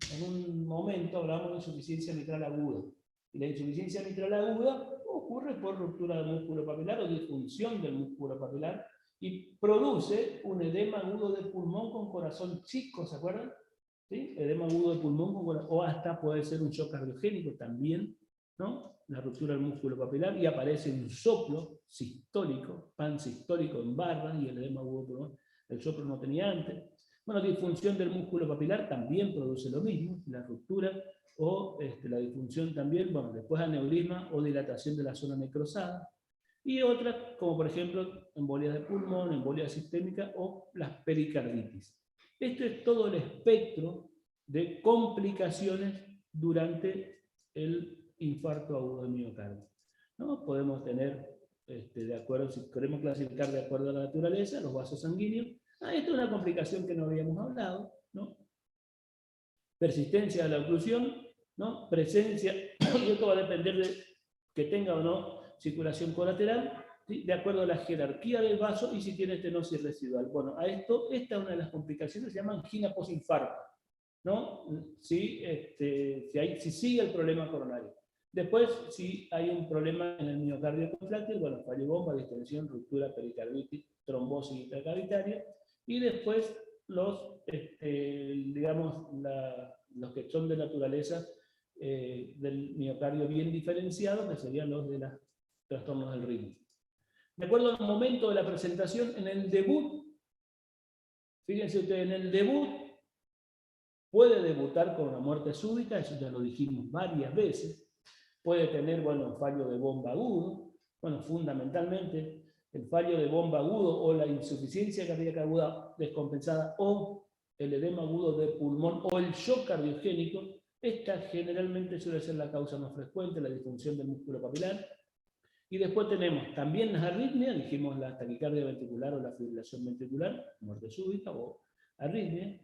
momento hablábamos de insuficiencia mitral aguda. Y la insuficiencia mitral aguda ocurre por ruptura del músculo papilar o disfunción del músculo papilar y produce un edema agudo de pulmón con corazón chico, ¿se acuerdan? ¿Sí? Edema agudo de pulmón con corazón, o hasta puede ser un shock cardiogénico también, ¿no? La ruptura del músculo papilar y aparece un soplo sistólico, pansistólico en barra y el edema agudo de pulmón. El soplo no tenía antes. Bueno, disfunción del músculo papilar también produce lo mismo, la ruptura o la disfunción también, bueno, después aneurisma o dilatación de la zona necrosada. Y otras, como por ejemplo, embolias de pulmón, embolia sistémica o las pericarditis. Esto es todo el espectro de complicaciones durante el infarto agudo de miocardio, ¿no? Podemos tener, de acuerdo, si queremos clasificar de acuerdo a la naturaleza, los vasos sanguíneos. Esta es una complicación que no habíamos hablado, ¿no? Persistencia de la oclusión, ¿no? Presencia, y esto va a depender de que tenga o no circulación colateral, ¿sí? De acuerdo a la jerarquía del vaso y si tiene estenosis residual. Bueno, a esto, esta es una de las complicaciones, se llama angina posinfarto, ¿no? Si sigue el problema coronario. Después, si hay un problema en el miocardio contráctil, bueno, fallo bomba, distensión, ruptura, pericarditis, trombosis intracavitaria, y después los que son de naturaleza del miocardio bien diferenciado, que serían los de los trastornos del ritmo. De acuerdo al momento de la presentación, en el debut, fíjense ustedes, en el debut puede debutar con una muerte súbita, eso ya lo dijimos varias veces. Puede tener, bueno, un fallo de bomba agudo, bueno, fundamentalmente el fallo de bomba agudo o la insuficiencia cardíaca aguda descompensada o el edema agudo de pulmón o el shock cardiogénico, esta generalmente suele ser la causa más frecuente, la disfunción del músculo papilar. Y después tenemos también las arritmias, dijimos la taquicardia ventricular o la fibrilación ventricular, muerte súbita o arritmia.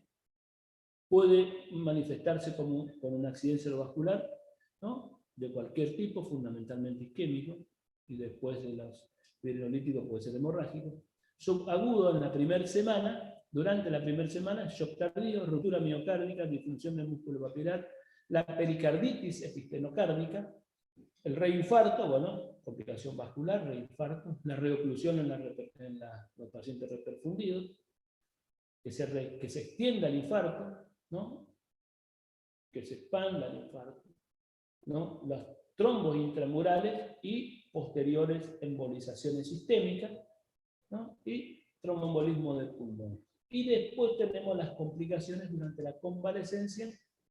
Puede manifestarse con un accidente cerebrovascular, ¿no? De cualquier tipo, fundamentalmente isquémico, y después de los fibrolíticos puede ser hemorrágico. Subagudo en la primera semana, durante la primera semana, shock tardío, ruptura miocárdica, disfunción del músculo papilar, la pericarditis epistenocárdica, El reinfarto, bueno, complicación vascular, reinfarto, la reoclusión en los pacientes reperfundidos, que se extienda el infarto, ¿no? Que se expanda el infarto, ¿no? Los trombos intramurales y posteriores embolizaciones sistémicas, ¿no? Y tromboembolismo del pulmón. Y después tenemos las complicaciones durante la convalescencia,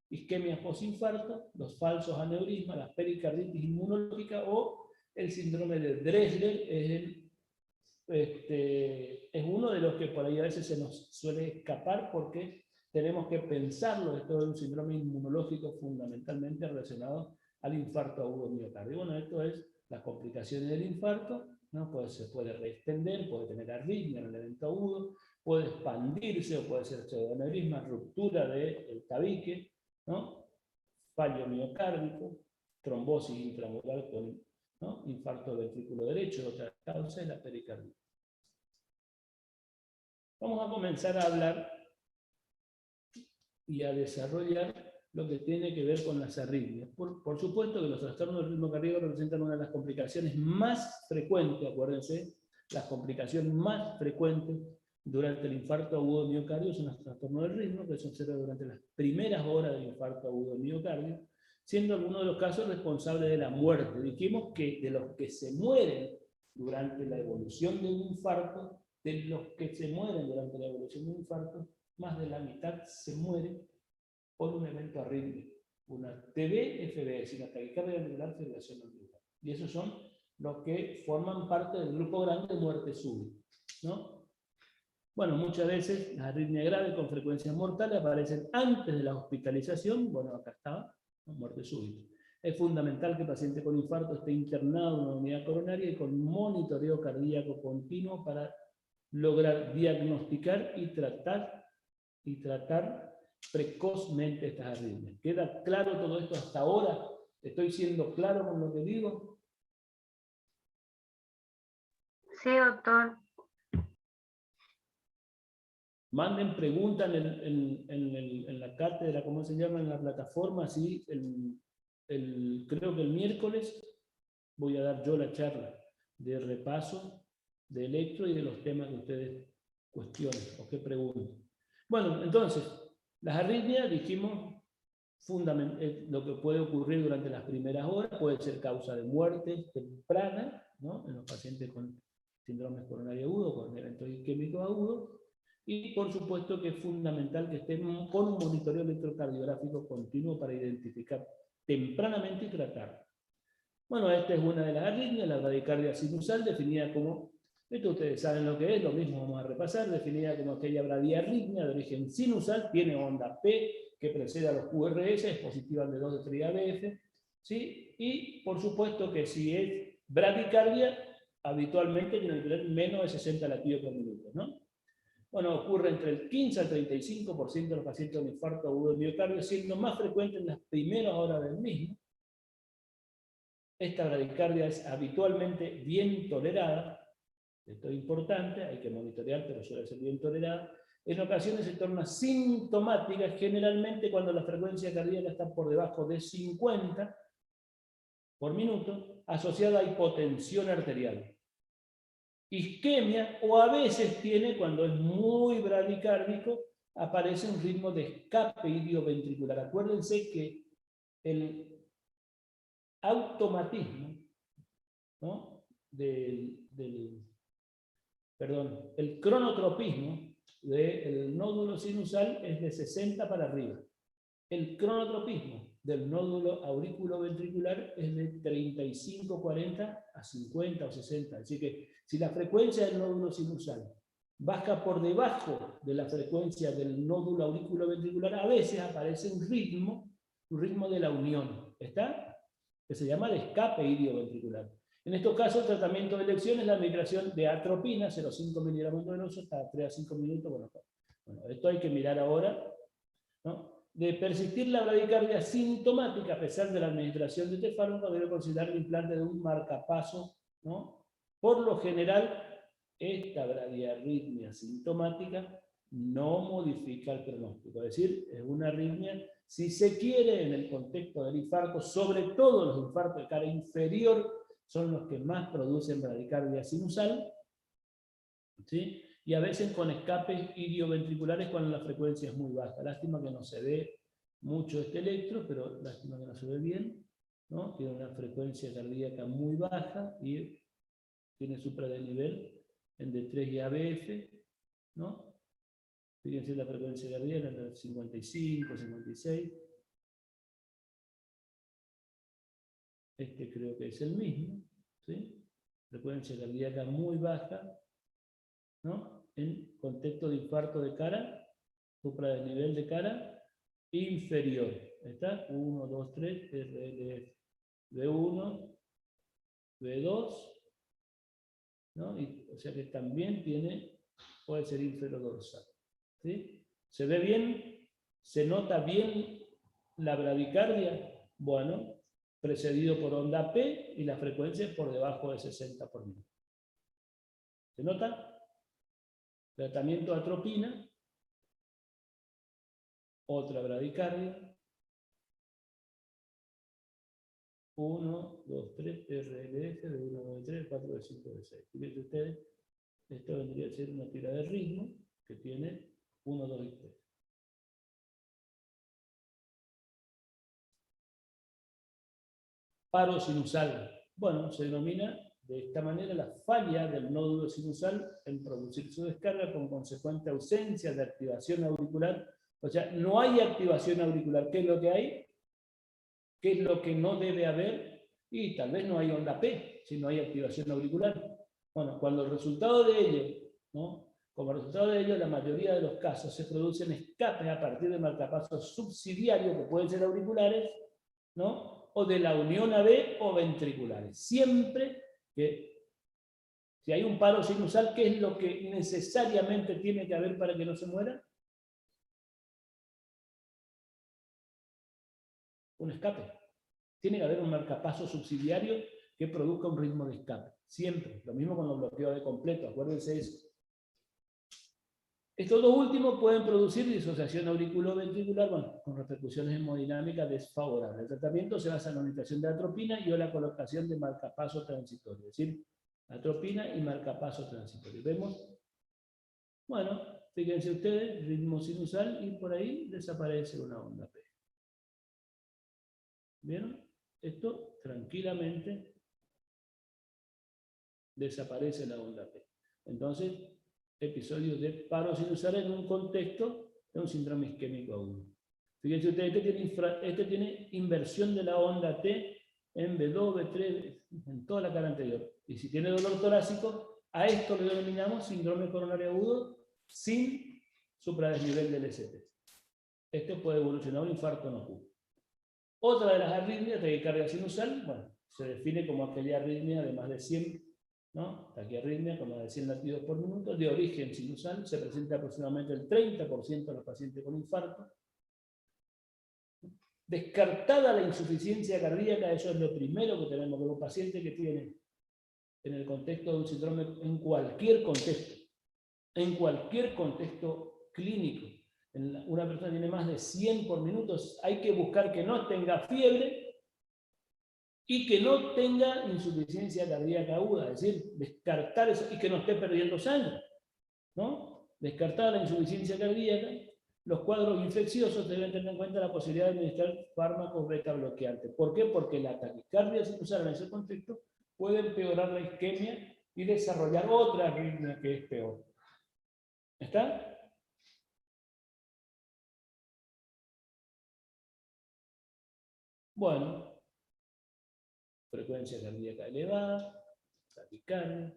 isquemia posinfarto, los falsos aneurismas, la pericarditis inmunológica o el síndrome de Dressler. Es uno de los que por ahí a veces se nos suele escapar porque tenemos que pensarlo. Esto es un síndrome inmunológico fundamentalmente relacionado al infarto agudo miocardio. Bueno, esto es las complicaciones del infarto, ¿no? Se puede reextender, puede tener arritmia en el evento agudo, puede expandirse o puede ser pseudoaneurisma, ruptura del tabique, ¿no? Fallo miocárdico, trombosis intramural con, ¿no? Infarto del ventrículo derecho, otra causa es la pericarditis. Vamos a comenzar a hablar y a desarrollar lo que tiene que ver con las arritmias. Por supuesto que los trastornos del ritmo cardíaco representan una de las complicaciones más frecuentes, acuérdense, las complicaciones más frecuentes durante el infarto agudo de miocardio son los trastornos del ritmo, que se observan durante las primeras horas del infarto agudo de miocardio, siendo algunos de los casos responsables de la muerte. Dijimos que de los que se mueren durante la evolución de un infarto, de los que se mueren durante la evolución de un infarto, más de la mitad se muere por un evento arrítmico, una TB-FB, una taquicardia ventricular fibrilación auricular. Y esos son los que forman parte del grupo grande de muerte súbita, ¿no? Bueno, muchas veces las arritmias graves con frecuencia mortal aparecen antes de la hospitalización. Bueno, acá está, ¿no? Muerte súbita. Es fundamental que el paciente con infarto esté internado en una unidad coronaria y con monitoreo cardíaco continuo para lograr diagnosticar y tratar precozmente estas arritmias. ¿Queda claro todo esto hasta ahora? ¿Estoy siendo claro con lo que digo? Sí, doctor. Manden preguntas en la cátedra, ¿cómo se llama? En la plataforma, ¿sí? Creo que el miércoles voy a dar yo la charla de repaso de electro y de los temas que ustedes cuestionen o que pregunten. Bueno, entonces, las arritmias, dijimos, lo que puede ocurrir durante las primeras horas, puede ser causa de muerte temprana, ¿no? En los pacientes con síndrome coronario agudo, con eventos isquémicos agudos, y por supuesto que es fundamental que estén con un monitoreo electrocardiográfico continuo para identificar tempranamente y tratar. Bueno, esta es una de las arritmias, la bradicardia sinusal, definida como, esto ustedes saben lo que es, lo mismo vamos a repasar, definida como aquella bradiarritmia de origen sinusal, tiene onda P, que precede a los QRS, es positiva de 2 de 3 ABF, ¿sí? Y por supuesto que si es bradicardia, habitualmente tiene que tener menos de 60 latidos por minuto, ¿no? Bueno, ocurre entre el 15 al 35% de los pacientes con infarto agudo de miocardio, siendo más frecuente en las primeras horas del mismo. Esta bradicardia es habitualmente bien tolerada, esto es importante, hay que monitorear, pero suele ser bien tolerada. En ocasiones se torna sintomática, generalmente cuando la frecuencia cardíaca está por debajo de 50 por minuto, asociada a hipotensión arterial. Isquemia, o a veces tiene, cuando es muy bradicárdico, aparece un ritmo de escape ilioventricular. Acuérdense que el automatismo, ¿no? El cronotropismo del nódulo sinusal es de 60 para arriba. El cronotropismo del nódulo auriculoventricular es de 35, 40 a 50 o 60. Así que si la frecuencia del nódulo sinusal baja por debajo de la frecuencia del nódulo auriculoventricular, a veces aparece un ritmo de la unión, ¿está? Que se llama de escape ilioventricular. En estos casos, el tratamiento de elección es la administración de atropina, 0,5 miligramos intravenosos, cada 3 a 5 minutos. Bueno, esto hay que mirar ahora, ¿no? De persistir la bradicardia sintomática a pesar de la administración de este fármaco, debe considerar el implante de un marcapaso, ¿no? Por lo general, esta bradiarritmia sintomática no modifica el pronóstico, es decir, es una arritmia Si se quiere, en el contexto del infarto, sobre todo los infartos de cara inferior, son los que más producen bradicardia sinusal, ¿sí? Y a veces con escapes ilioventriculares cuando la frecuencia es muy baja. Lástima que no se ve mucho este electro, pero lástima que no se ve bien, ¿no? Tiene una frecuencia cardíaca muy baja y tiene supradesnivel en D3 y ABF, ¿no? Fíjense la frecuencia cardíaca entre 55, 56. Este creo que es el mismo, ¿sí? Frecuencia cardíaca muy baja, ¿no? En contexto de infarto de cara, supradesnivel de cara, inferior. ¿Está? 1, 2, 3, RLF. B1, B2, ¿no? O sea que también puede ser infradorsal. ¿Sí? ¿Se ve bien? ¿Se nota bien la bradicardia? Bueno, precedido por onda P y la frecuencia por debajo de 60 por minuto. ¿Se nota? Tratamiento de atropina, otra bradicardia. 1, 2, 3, RLF, de 1, de 3, 4, de 5, de 6. Fíjense ustedes, esto vendría a ser una tira de ritmo que tiene 1, 2 y 3. Paro sinusal. Bueno, se denomina de esta manera la falla del nódulo sinusal en producir su descarga con consecuente ausencia de activación auricular. O sea, no hay activación auricular. ¿Qué es lo que hay? ¿Qué es lo que no debe haber? Y tal vez no hay onda P, si no hay activación auricular. Bueno, cuando el resultado de ello, ¿no? Como resultado de ello, la mayoría de los casos se producen escapes a partir de marcapasos subsidiarios, que pueden ser auriculares, ¿no? O de la unión AB o ventriculares. Siempre que, si hay un paro sinusal, ¿qué es lo que necesariamente tiene que haber para que no se muera? Un escape. Tiene que haber un marcapaso subsidiario que produzca un ritmo de escape. Siempre. Lo mismo con los bloqueos de completo. Acuérdense eso. Estos dos últimos pueden producir disociación auriculoventricular, bueno, con repercusiones hemodinámicas desfavorables. El tratamiento se basa en la unificación de atropina y o la colocación de marcapaso transitorio. Es decir, atropina y marcapaso transitorio. ¿Vemos? Bueno, fíjense ustedes, ritmo sinusal y por ahí desaparece una onda P. ¿Vieron? Esto tranquilamente desaparece la onda P. Entonces, episodios de paro sinusal en un contexto de un síndrome isquémico agudo. Fíjense ustedes, este tiene inversión de la onda T en B2, B3, en toda la cara anterior. Y si tiene dolor torácico, a esto le denominamos síndrome coronario agudo sin supradesnivel del ST. Esto puede evolucionar a un infarto no agudo. Otra de las arritmias, taquicardia sinusal, bueno, se define como aquella arritmia de más de 100, ¿no? Taquiarritmia con más de 100 latidos por minuto, de origen sinusal, se presenta aproximadamente el 30% de los pacientes con infarto. Descartada la insuficiencia cardíaca, eso es lo primero que tenemos, que un paciente que tiene en el contexto de un síndrome, en cualquier contexto clínico, una persona tiene más de 100 por minuto, hay que buscar que no tenga fiebre y que no tenga insuficiencia cardíaca aguda, es decir, descartar eso y que no esté perdiendo sangre, ¿no? Descartar la insuficiencia cardíaca, los cuadros infecciosos deben tener en cuenta la posibilidad de administrar fármacos beta bloqueantes. ¿Por qué? Porque la taquicardia sinusal en ese contexto puede empeorar la isquemia y desarrollar otra arritmia que es peor. ¿Está? Bueno, frecuencia cardíaca elevada, taquicardia.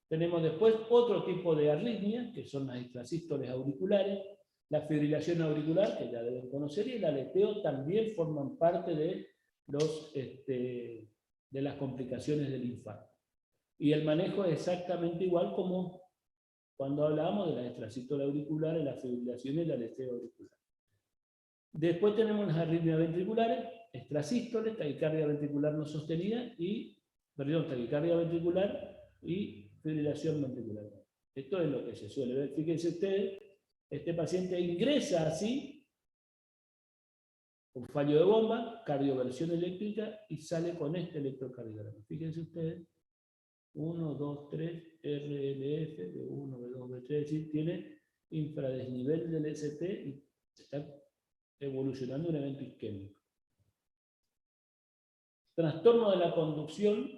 Tenemos después otro tipo de arritmia, que son las extrasístoles auriculares, la fibrilación auricular, que ya deben conocer, y el aleteo también forman parte de las complicaciones del infarto. Y el manejo es exactamente igual como cuando hablábamos de las extrasístoles auriculares, la fibrilación y el aleteo auricular. Después tenemos las arritmias ventriculares, extrasístoles, taquicardia ventricular no sostenida taquicardia ventricular y fibrilación ventricular. Esto es lo que se suele ver. Fíjense ustedes, este paciente ingresa así con fallo de bomba, cardioversión eléctrica y sale con este electrocardiograma. Fíjense ustedes, 1, 2, 3, RLF, B1, B2, B3, es decir, tiene infradesnivel del ST y está evolucionando un evento isquémico. Trastorno de la conducción,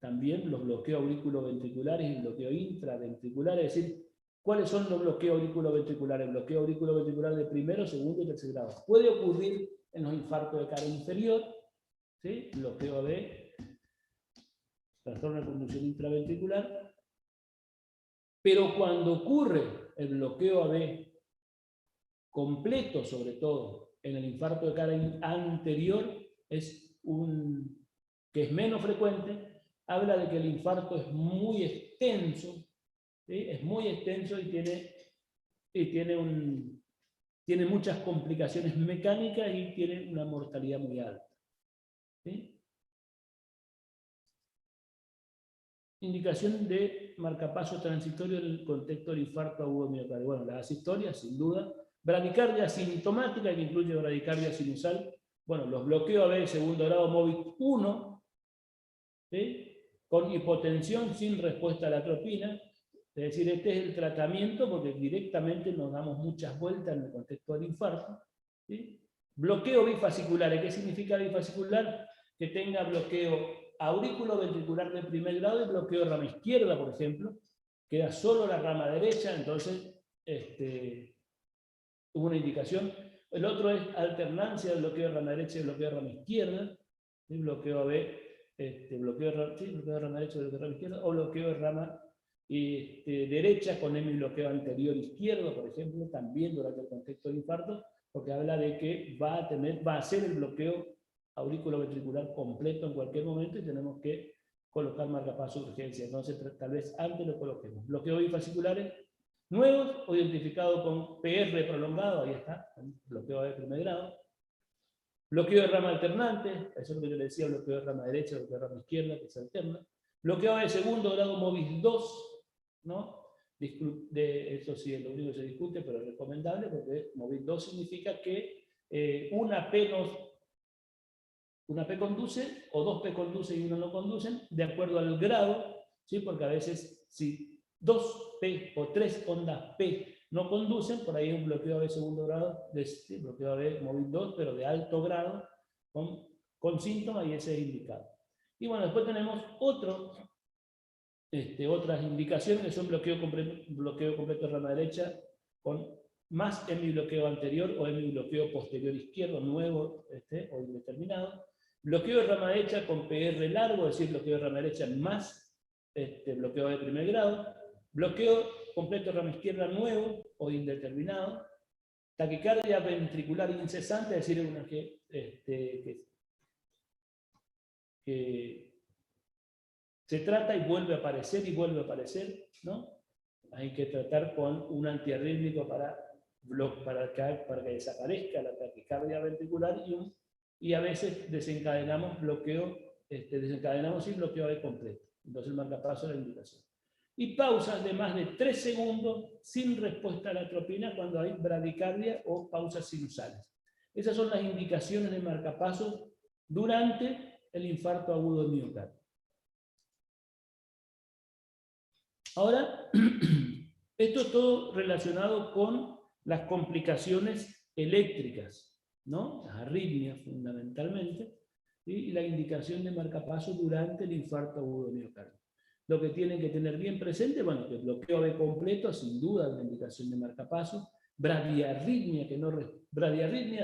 también los bloqueos auriculoventriculares y bloqueo intraventricular, es decir, ¿cuáles son los bloqueos auriculoventriculares? El bloqueo auriculoventricular de primero, segundo y tercer grado. Puede ocurrir en los infartos de cara inferior, ¿sí? Bloqueo AB, trastorno de conducción intraventricular, pero cuando ocurre el bloqueo AB completo, sobre todo, en el infarto de cara anterior, que es menos frecuente, habla de que el infarto es muy extenso, ¿sí? Es muy extenso y tiene muchas complicaciones mecánicas y tiene una mortalidad muy alta, ¿sí? Indicación de marcapaso transitorio en el contexto del infarto agudo miocardio. Bueno, las historias, sin duda. Bradicardia sintomática, que incluye bradicardia sinusal. Bueno, los bloqueos AB de segundo grado MOVIC 1, ¿sí? Con hipotensión sin respuesta a la atropina. Es decir, este es el tratamiento porque directamente nos damos muchas vueltas en el contexto del infarto, ¿sí? Bloqueo bifascicular. ¿Qué significa bifascicular? Que tenga bloqueo auriculoventricular de primer grado y bloqueo de rama izquierda, por ejemplo. Queda solo la rama derecha, entonces hubo una indicación. El otro es alternancia del bloqueo de rama derecha y bloqueo de rama izquierda. ¿Sí? Bloqueo AB, bloqueo de rama derecha y bloqueo de rama izquierda, o bloqueo de rama derecha con hemibloqueo anterior izquierdo, por ejemplo, también durante el contexto del infarto, porque habla de que va a hacer el bloqueo auriculoventricular completo en cualquier momento y tenemos que colocar marcapaso de urgencia. Entonces, tal vez antes lo coloquemos. Bloqueos bifasciculares nuevos o identificados con PR prolongado, ahí está, bloqueo de primer grado. Bloqueo de rama alternante, eso es lo que yo le decía, bloqueo de rama derecha, bloqueo de rama izquierda, que se alterna. Bloqueo de segundo grado MOVIS 2, ¿no? Eso sí es lo único que se discute, pero es recomendable porque MOVIS 2 significa que una P conduce, o 2 P conduce y 1 no conducen, de acuerdo al grado, ¿sí? Porque a veces si 2 P o 3 ondas P no conducen, por ahí es un bloqueo de segundo grado, bloqueo de MOVIS 2, pero de alto grado, con síntomas, y ese es indicado. Y bueno, después tenemos otras indicaciones que son bloqueo completo de rama derecha, con más hemibloqueo anterior o hemibloqueo posterior izquierdo, nuevo o indeterminado. Bloqueo de rama derecha con PR largo, es decir, bloqueo de rama derecha más bloqueo de primer grado. Bloqueo completo de rama izquierda nuevo o indeterminado. Taquicardia ventricular incesante, es decir, una que se trata y vuelve a aparecer, ¿no? Hay que tratar con un antiarrítmico para que desaparezca la taquicardia ventricular y a veces desencadenamos bloqueo de completo. Entonces el marcapaso es la indicación. Y pausas de más de 3 segundos sin respuesta a la atropina cuando hay bradicardia o pausas sinusales. Esas son las indicaciones de marcapaso durante el infarto agudo del miocardio. Ahora, esto es todo relacionado con las complicaciones eléctricas, ¿no? Las arritmias fundamentalmente, ¿sí? Y la indicación de marcapaso durante el infarto agudo del miocardio. Lo que tienen que tener bien presente, bueno, que el bloqueo B completo, sin duda, es una indicación de marcapaso. Bradiarritmia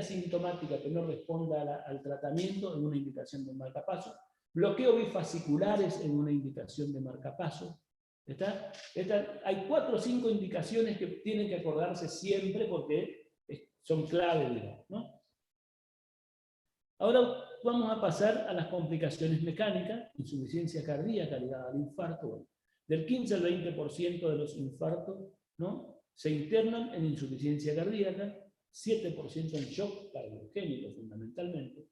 sintomática que no responda al tratamiento, es una indicación de marcapaso. Bloqueo bifasciculares en una indicación de marcapaso. Hay 4 o 5 indicaciones que tienen que acordarse siempre porque son clave, digamos, ¿no? Ahora vamos a pasar a las complicaciones mecánicas, insuficiencia cardíaca ligada al infarto. Bueno, del 15 al 20% de los infartos, ¿no?, se internan en insuficiencia cardíaca, 7% en shock cardiogénico fundamentalmente.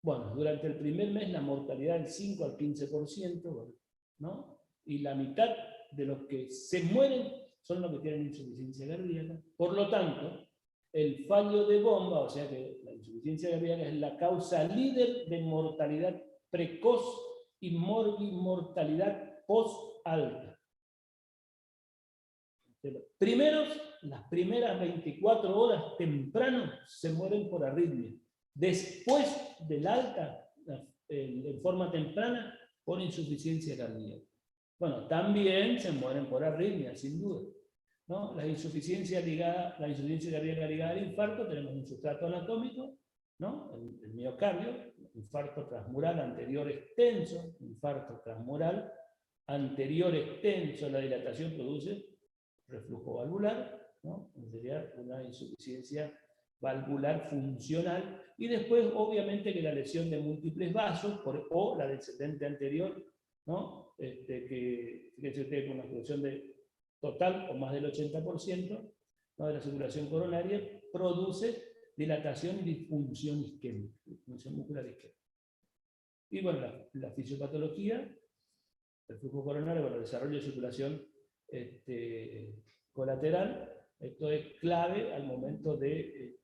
Bueno, durante el primer mes la mortalidad del 5 al 15%, ¿no? Y la mitad de los que se mueren son los que tienen insuficiencia cardíaca. Por lo tanto, el fallo de bomba, o sea que la insuficiencia cardíaca es la causa líder de mortalidad precoz y mortalidad post-alta. Las primeras 24 horas temprano se mueren por arritmia. Después del alta, en forma temprana, por insuficiencia cardíaca. Bueno, también se mueren por arritmia, sin duda, ¿no? La insuficiencia cardíaca ligada al infarto, tenemos un sustrato anatómico, ¿no? El miocardio, infarto transmural anterior extenso, infarto transmural anterior extenso, la dilatación produce reflujo valvular, ¿no? Sería una insuficiencia valvular funcional, y después obviamente que la lesión de múltiples vasos, o la descendente anterior, ¿no? Que se tiene una obstrucción de total o más del 80%, ¿no? De la circulación coronaria, produce dilatación y disfunción isquémica, disfunción muscular isquémica. Y bueno, la fisiopatología, el flujo coronario, bueno, el desarrollo de circulación colateral, esto es clave al momento de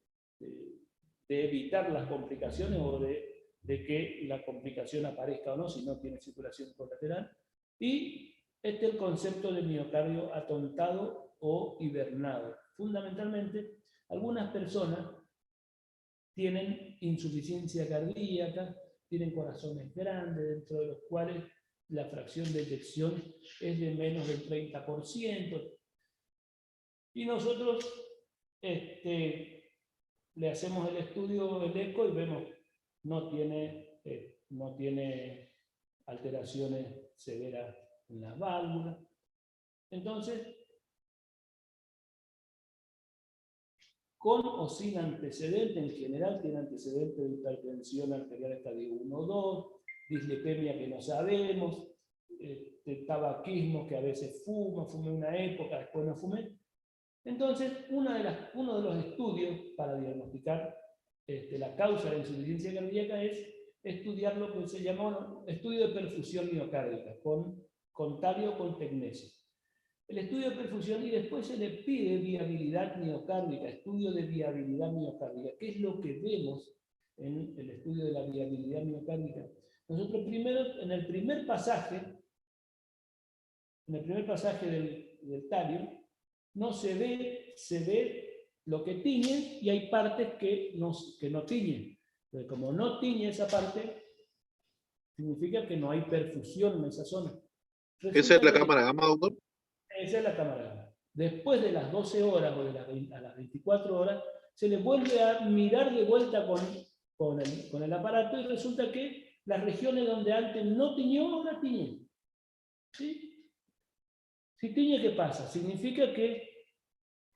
evitar las complicaciones o de que la complicación aparezca o no, si no tiene circulación colateral. Y este es el concepto de miocardio atontado o hibernado. Fundamentalmente, algunas personas tienen insuficiencia cardíaca, tienen corazones grandes, dentro de los cuales la fracción de eyección es de menos del 30%. Y nosotros le hacemos el estudio del eco y vemos no tiene alteraciones severas en las válvulas. Entonces, con o sin antecedente, en general tiene antecedentes de hipertensión arterial estadio 1 o 2, dislipemia que no sabemos, tabaquismo que a veces fumé una época, después no fumé. Entonces, uno de los estudios para diagnosticar la causa de la insuficiencia cardíaca es estudiar lo que se llama estudio de perfusión miocárdica, con talio o con tecnesio. El estudio de perfusión, y después se le pide viabilidad miocárdica, estudio de viabilidad miocárdica. ¿Qué es lo que vemos en el estudio de la viabilidad miocárdica? Nosotros primero, en el primer pasaje del talio, no se ve lo que tiñe, y hay partes que no tiñen. Entonces, como no tiñe esa parte, significa que no hay perfusión en esa zona. ¿Esa es la cámara gamma, doctor? Esa es la cámara gamma. Después de las 12 horas o a las 24 horas, se le vuelve a mirar de vuelta con el aparato, y resulta que las regiones donde antes no tiñó, ahora tiñen. ¿Sí? Si tiñe, ¿qué pasa? Significa que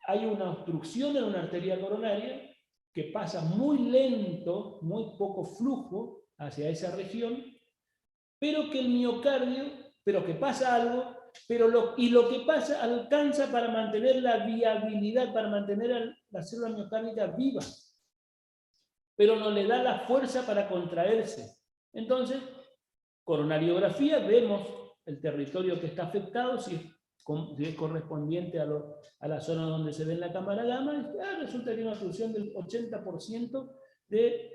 hay una obstrucción en una arteria coronaria que pasa muy lento, muy poco flujo hacia esa región, pero que el miocardio, pero que pasa algo, lo que pasa alcanza para mantener la viabilidad, para mantener la célula miocárdica viva, pero no le da la fuerza para contraerse. Entonces, coronariografía, vemos el territorio que está afectado, si es correspondiente a la zona donde se ve en la cámara gamma, y resulta que hay una obstrucción del 80% de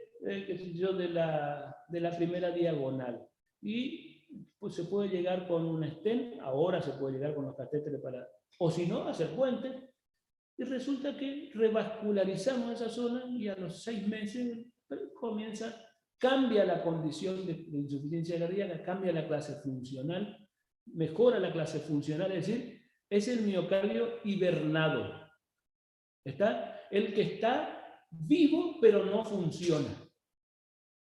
la primera diagonal. Y pues se puede llegar con un stent, ahora se puede llegar con los catéteres o si no, hacer puentes, y resulta que revascularizamos esa zona, y a los 6 meses cambia la condición de insuficiencia cardíaca, cambia la clase funcional, mejora la clase funcional, es decir, es el miocardio hibernado. ¿Está? El que está vivo pero no funciona.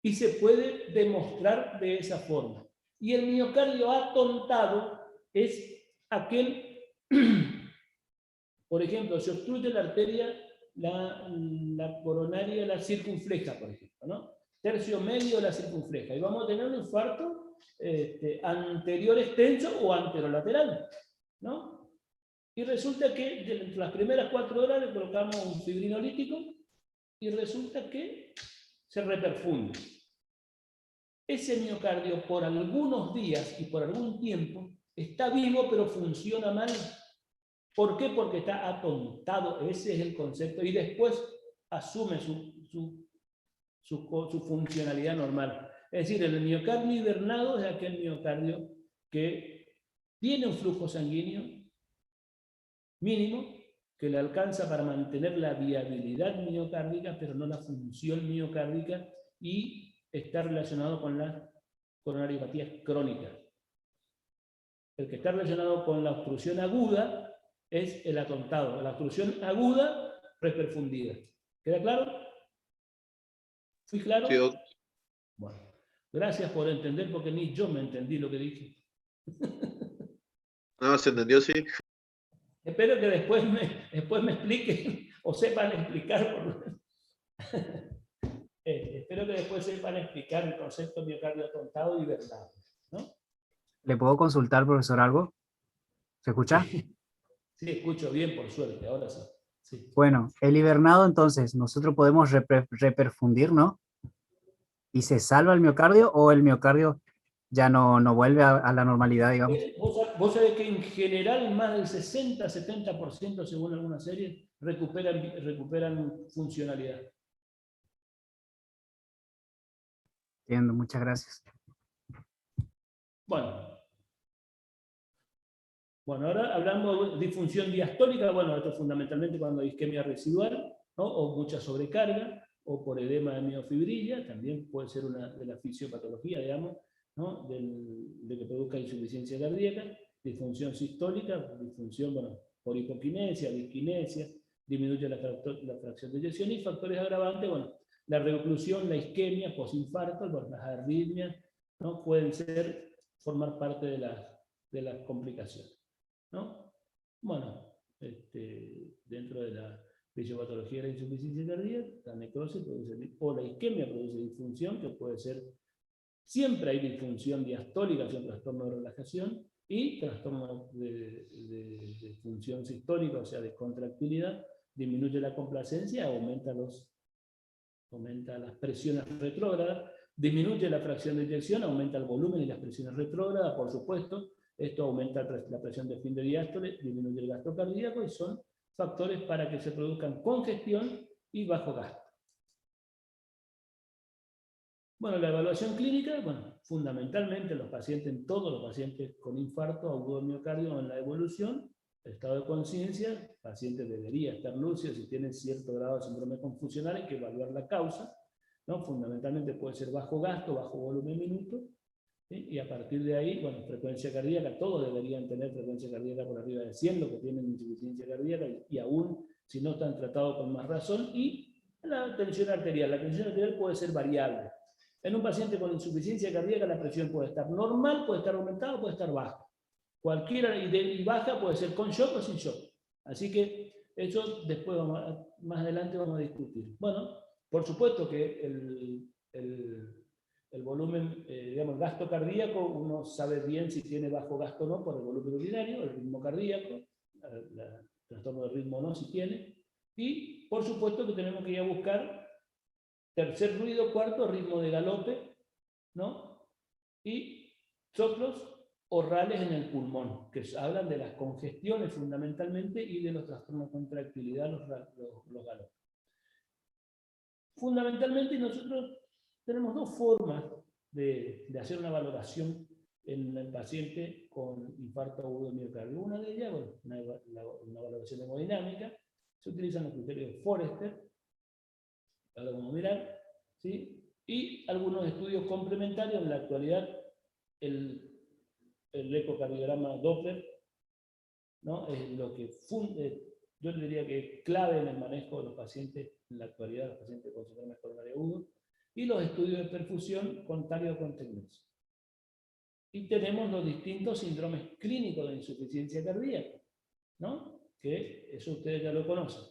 Y se puede demostrar de esa forma. Y el miocardio atontado es aquel, por ejemplo, se obstruye la arteria, la coronaria, la circunfleja, por ejemplo, ¿no? Tercio medio de la circunfleja. Y vamos a tener un infarto anterior extenso o anterolateral, ¿no? Y resulta que de las primeras 4 horas le colocamos un fibrinolítico, y resulta que se reperfunde. Ese miocardio por algunos días y por algún tiempo está vivo pero funciona mal. ¿Por qué? Porque está atontado. Ese es el concepto. Y después asume su funcionalidad normal. Es decir, el miocardio hibernado es aquel miocardio que tiene un flujo sanguíneo mínimo, que le alcanza para mantener la viabilidad miocárdica, pero no la función miocárdica, y está relacionado con las coronariopatías crónicas. El que está relacionado con la obstrucción aguda es el atontado. La obstrucción aguda reperfundida. ¿Queda claro? ¿Fui claro? Sí, doctor. Bueno, gracias por entender, porque ni yo me entendí lo que dije. No, se entendió, sí. Espero que después me expliquen o sepan explicar. Espero que después sepan explicar el concepto de miocardio atontado y hibernado, ¿no? ¿Le puedo consultar, profesor, algo? ¿Se escucha? Sí, escucho bien, por suerte, ahora sí. Sí. Bueno, el hibernado, entonces, nosotros podemos reperfundir, ¿no? ¿Y se salva el miocardio o el miocardio ya no vuelve a la normalidad, digamos? Vos sabés que en general más del 60-70%, según algunas series, recuperan funcionalidad. Entiendo, muchas gracias. Bueno, ahora hablamos de disfunción diastólica. Bueno, esto es fundamentalmente cuando hay isquemia residual, ¿no? O mucha sobrecarga, o por edema de miofibrilla, también puede ser una de las fisiopatologías, digamos, ¿no? De que produzca insuficiencia cardíaca, disfunción sistólica, disfunción, bueno, por hipoquinesia, disquinesia, disminuye la fracción de eyección, y factores agravantes, bueno, la reoclusión, la isquemia, posinfarto, bueno, las arritmias, ¿no? Pueden formar parte de las complicaciones, ¿no? Bueno, dentro de la fisiopatología de la insuficiencia cardíaca, la necrosis produce, o la isquemia produce disfunción, que puede ser, siempre hay disfunción diastólica, o trastorno de relajación, y trastorno de función sistólica, o sea, de contractilidad, disminuye la complacencia, aumenta las presiones retrógradas, disminuye la fracción de eyección, aumenta el volumen y las presiones retrógradas, por supuesto. Esto aumenta la presión de fin de diástole, disminuye el gasto cardíaco, y son factores para que se produzcan congestión y bajo gasto. Bueno, la evaluación clínica, bueno, fundamentalmente en todos los pacientes con infarto agudo de miocardio, en la evolución, estado de conciencia, el paciente debería estar lúcido. Si tiene cierto grado de síndrome confusional, hay que evaluar la causa, ¿no? Fundamentalmente puede ser bajo gasto, bajo volumen minuto, ¿sí? Y a partir de ahí, bueno, frecuencia cardíaca, todos deberían tener frecuencia cardíaca por arriba de 100, los que tienen insuficiencia cardíaca, y aún si no están tratados con más razón, y la tensión arterial puede ser variable. En un paciente con insuficiencia cardíaca la presión puede estar normal, puede estar aumentada, puede estar baja. Cualquiera, y baja puede ser con shock o sin shock. Así que eso después, más adelante, vamos a discutir. Bueno, por supuesto que el volumen, digamos, el gasto cardíaco, uno sabe bien si tiene bajo gasto o no por el volumen urinario, el ritmo cardíaco, el trastorno del ritmo no, si tiene. Y por supuesto que tenemos que ir a buscar tercer ruido, cuarto, ritmo de galope, ¿no? Y soplos orales en el pulmón, que hablan de las congestiones fundamentalmente y de los trastornos de contractilidad, los galopes. Fundamentalmente nosotros tenemos dos formas de hacer una valoración en el paciente con infarto agudo de miocardio. Una de ellas, bueno, una valoración hemodinámica. Se utilizan los criterios de Forrester, ahora vamos a mirar, ¿sí? Y algunos estudios complementarios. En la actualidad, el ecocardiograma Doppler, ¿no? Es lo que yo diría que es clave en el manejo de los pacientes en la actualidad, los pacientes con síndrome coronario agudo, y los estudios de perfusión con TARI o con TECNES. Y tenemos los distintos síndromes clínicos de insuficiencia cardíaca, ¿no? Que eso ustedes ya lo conocen.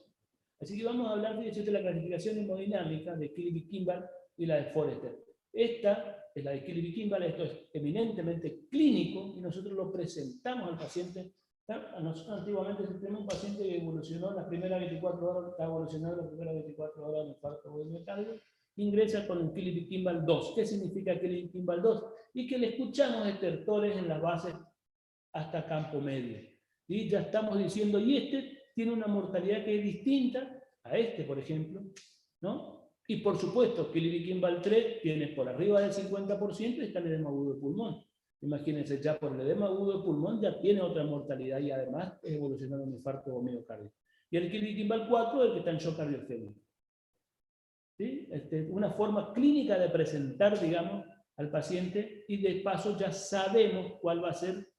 Así que vamos a hablar de la clasificación hemodinámica de Kilby-Kimball y la de Forrester. Esta es la de Kilby-Kimball, esto es eminentemente clínico, y nosotros lo presentamos al paciente. Nosotros antiguamente, si tenemos un paciente que evolucionó en las primeras 24 horas, está evolucionando en las primeras 24 horas en infarto agudo de miocardio, ingresa con un Kilby-Kimball 2. ¿Qué significa Kilby-Kimball 2? Y que le escuchamos estertores en las bases hasta campo medio. Y ya estamos diciendo, y este tiene una mortalidad que es distinta a este, por ejemplo, ¿no? Y por supuesto que el Kimball 3 tiene por arriba del 50% y está el edema agudo de pulmón. Imagínense, ya por el edema agudo de pulmón ya tiene otra mortalidad y además es evolucionando un infarto o miocardio. Y el Kimball 4 es el que está en shock cardiogénico. ¿Sí? Una forma clínica de presentar, digamos, al paciente, y de paso ya sabemos cuál va a ser,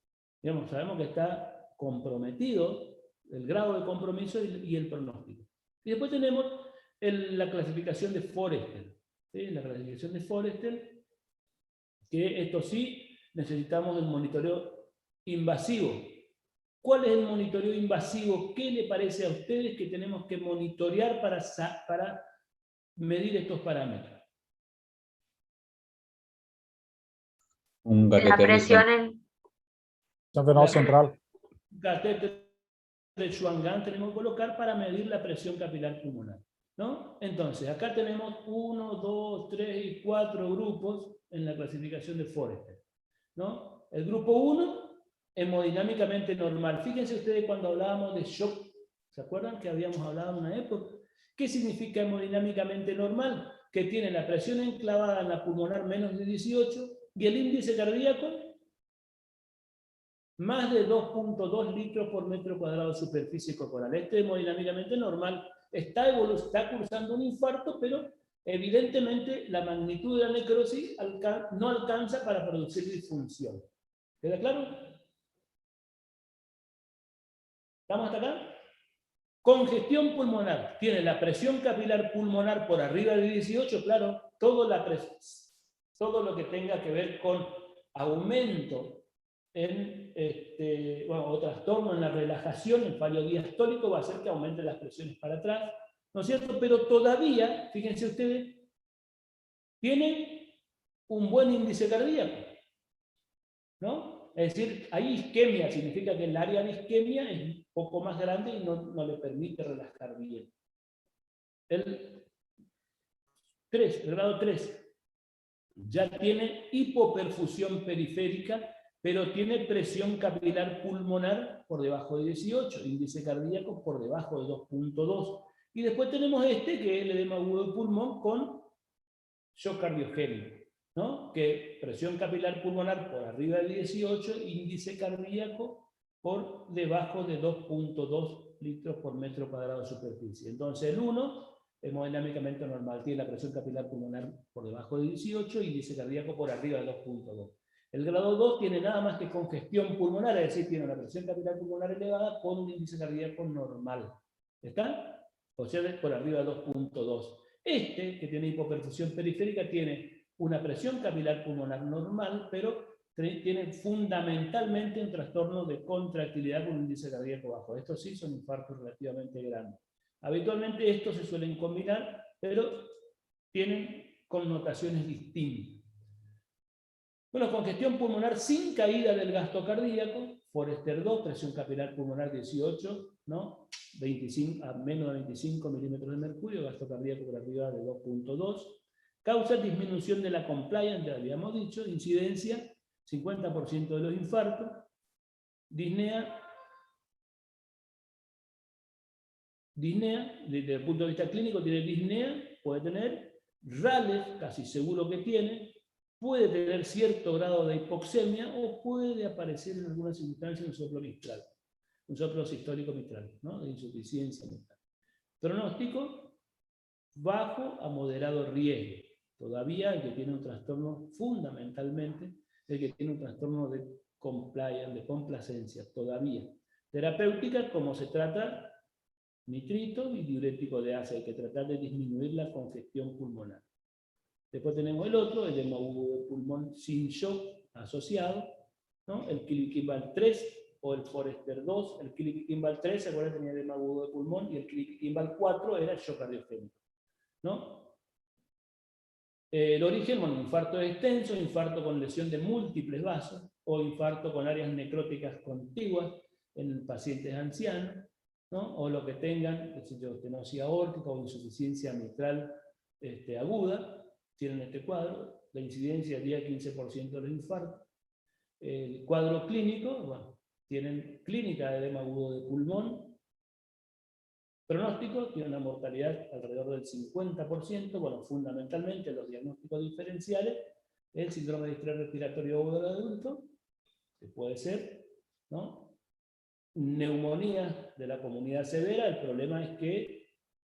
digamos, sabemos que está comprometido, el grado de compromiso y el pronóstico. Y después tenemos la clasificación de Forrester. ¿Sí? La clasificación de Forrester, que esto sí, necesitamos el monitoreo invasivo. ¿Cuál es el monitoreo invasivo? ¿Qué le parece a ustedes que tenemos que monitorear para medir estos parámetros? Un La catéter de presión en, Venoso central. Un catéter de Schwann tenemos que colocar para medir la presión capilar pulmonar, ¿no? Entonces, acá tenemos 1, 2, 3 y 4 grupos en la clasificación de Forrester, ¿no? El grupo 1, hemodinámicamente normal. Fíjense ustedes cuando hablábamos de shock, ¿se acuerdan que habíamos hablado en una época? ¿Qué significa hemodinámicamente normal? Que tiene la presión enclavada en la pulmonar menos de 18 y el índice cardíaco más de 2.2 litros por metro cuadrado de superficie corporal. Este hemodinámicamente normal está cursando un infarto, pero evidentemente la magnitud de la necrosis no alcanza para producir disfunción. ¿Queda claro? ¿Estamos hasta acá? Congestión pulmonar. Tiene la presión capilar pulmonar por arriba de 18, claro, todo lo que tenga que ver con aumento o trastorno en la relajación, el fallo diastólico va a hacer que aumente las presiones para atrás, ¿no es cierto? Pero todavía, fíjense ustedes, tiene un buen índice cardíaco, ¿no? Es decir, hay isquemia, significa que el área de isquemia es un poco más grande y no le permite relajar bien. El grado 3, ya tiene hipoperfusión periférica, pero tiene presión capilar pulmonar por debajo de 18, índice cardíaco por debajo de 2.2. Y después tenemos que es el edema agudo de pulmón con shock cardiogénico, ¿no? Que presión capilar pulmonar por arriba de 18, índice cardíaco por debajo de 2.2 litros por metro cuadrado de superficie. Entonces el 1, hemodinámicamente normal, tiene la presión capilar pulmonar por debajo de 18, índice cardíaco por arriba de 2.2. El grado 2 tiene nada más que congestión pulmonar, es decir, tiene una presión capilar pulmonar elevada con un índice cardíaco normal. ¿Está? O sea, por arriba de 2.2. Que tiene hipoperfusión periférica, tiene una presión capilar pulmonar normal, pero tiene fundamentalmente un trastorno de contractilidad con un índice cardíaco bajo. Estos sí son infartos relativamente grandes. Habitualmente estos se suelen combinar, pero tienen connotaciones distintas. Bueno, congestión pulmonar sin caída del gasto cardíaco, Forrester 2, presión capilar pulmonar 18, ¿no? 25, a menos de 25 milímetros de mercurio, gasto cardíaco por arriba de 2.2. Causa disminución de la compliance, ya habíamos dicho, incidencia, 50% de los infartos. Disnea, desde el punto de vista clínico, tiene disnea, puede tener, Rales, casi seguro que tiene, puede tener cierto grado de hipoxemia o puede aparecer en algunas circunstancias un soplo mitral, un soplo sistólico mitral, ¿no? De insuficiencia mitral. Pronóstico, bajo a moderado riesgo. Todavía el que tiene un trastorno, fundamentalmente, el que tiene un trastorno de compliance, de complacencia, todavía. Terapéutica, como se trata nitrito y diurético de ACE, hay que tratar de disminuir la congestión pulmonar. Después tenemos el otro, el edema agudo de pulmón sin shock asociado, ¿no? El Kimball 3 o el Forrester 2. El Kimball 3, ¿se acuerdan? Tenía edema agudo de pulmón, y el Kimball 4 era el shock cardiogénico, ¿no? El origen, bueno, infarto extenso, infarto con lesión de múltiples vasos, o infarto con áreas necróticas contiguas en pacientes ancianos, ¿no? O lo que tengan, estenosis aórtica o insuficiencia mitral aguda, tienen este cuadro. La incidencia día 15% de los infartos. El cuadro clínico, bueno, tienen clínica de edema agudo de pulmón, Pronóstico, tiene una mortalidad alrededor del 50%, bueno, fundamentalmente los diagnósticos diferenciales, el síndrome de estrés respiratorio agudo del adulto, que puede ser, ¿no? Neumonía de la comunidad severa. El problema es que,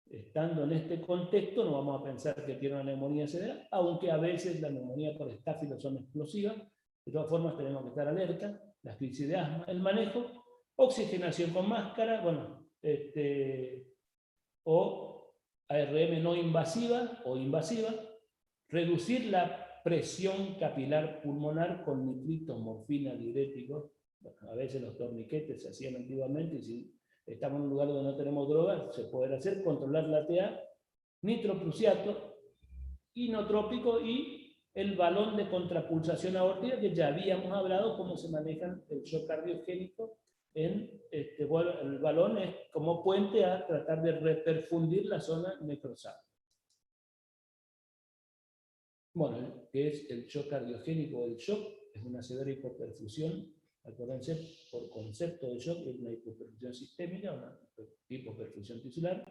estando en este contexto, no vamos a pensar que tiene una neumonía severa, aunque a veces la neumonía por estáfilos son explosivas. De todas formas, tenemos que estar alerta. La crisis de asma, el manejo, oxigenación con máscara, bueno, o ARM no invasiva o invasiva, reducir la presión capilar pulmonar con nitritos, morfina, diuréticos. Bueno, a veces los torniquetes se hacían antiguamente, y si estamos en un lugar donde no tenemos drogas, se puede hacer, controlar la TA, nitroprusiato, inotrópico y el balón de contrapulsación aórtica, que ya habíamos hablado cómo se maneja el shock cardiogénico. Bueno, el balón es como puente a tratar de reperfundir la zona necrosada. Bueno, ¿qué es el shock cardiogénico? El shock es una severa hipoperfusión. Acuérdense, por concepto de shock, es una hipoperfusión sistémica, una hipoperfusión tisular.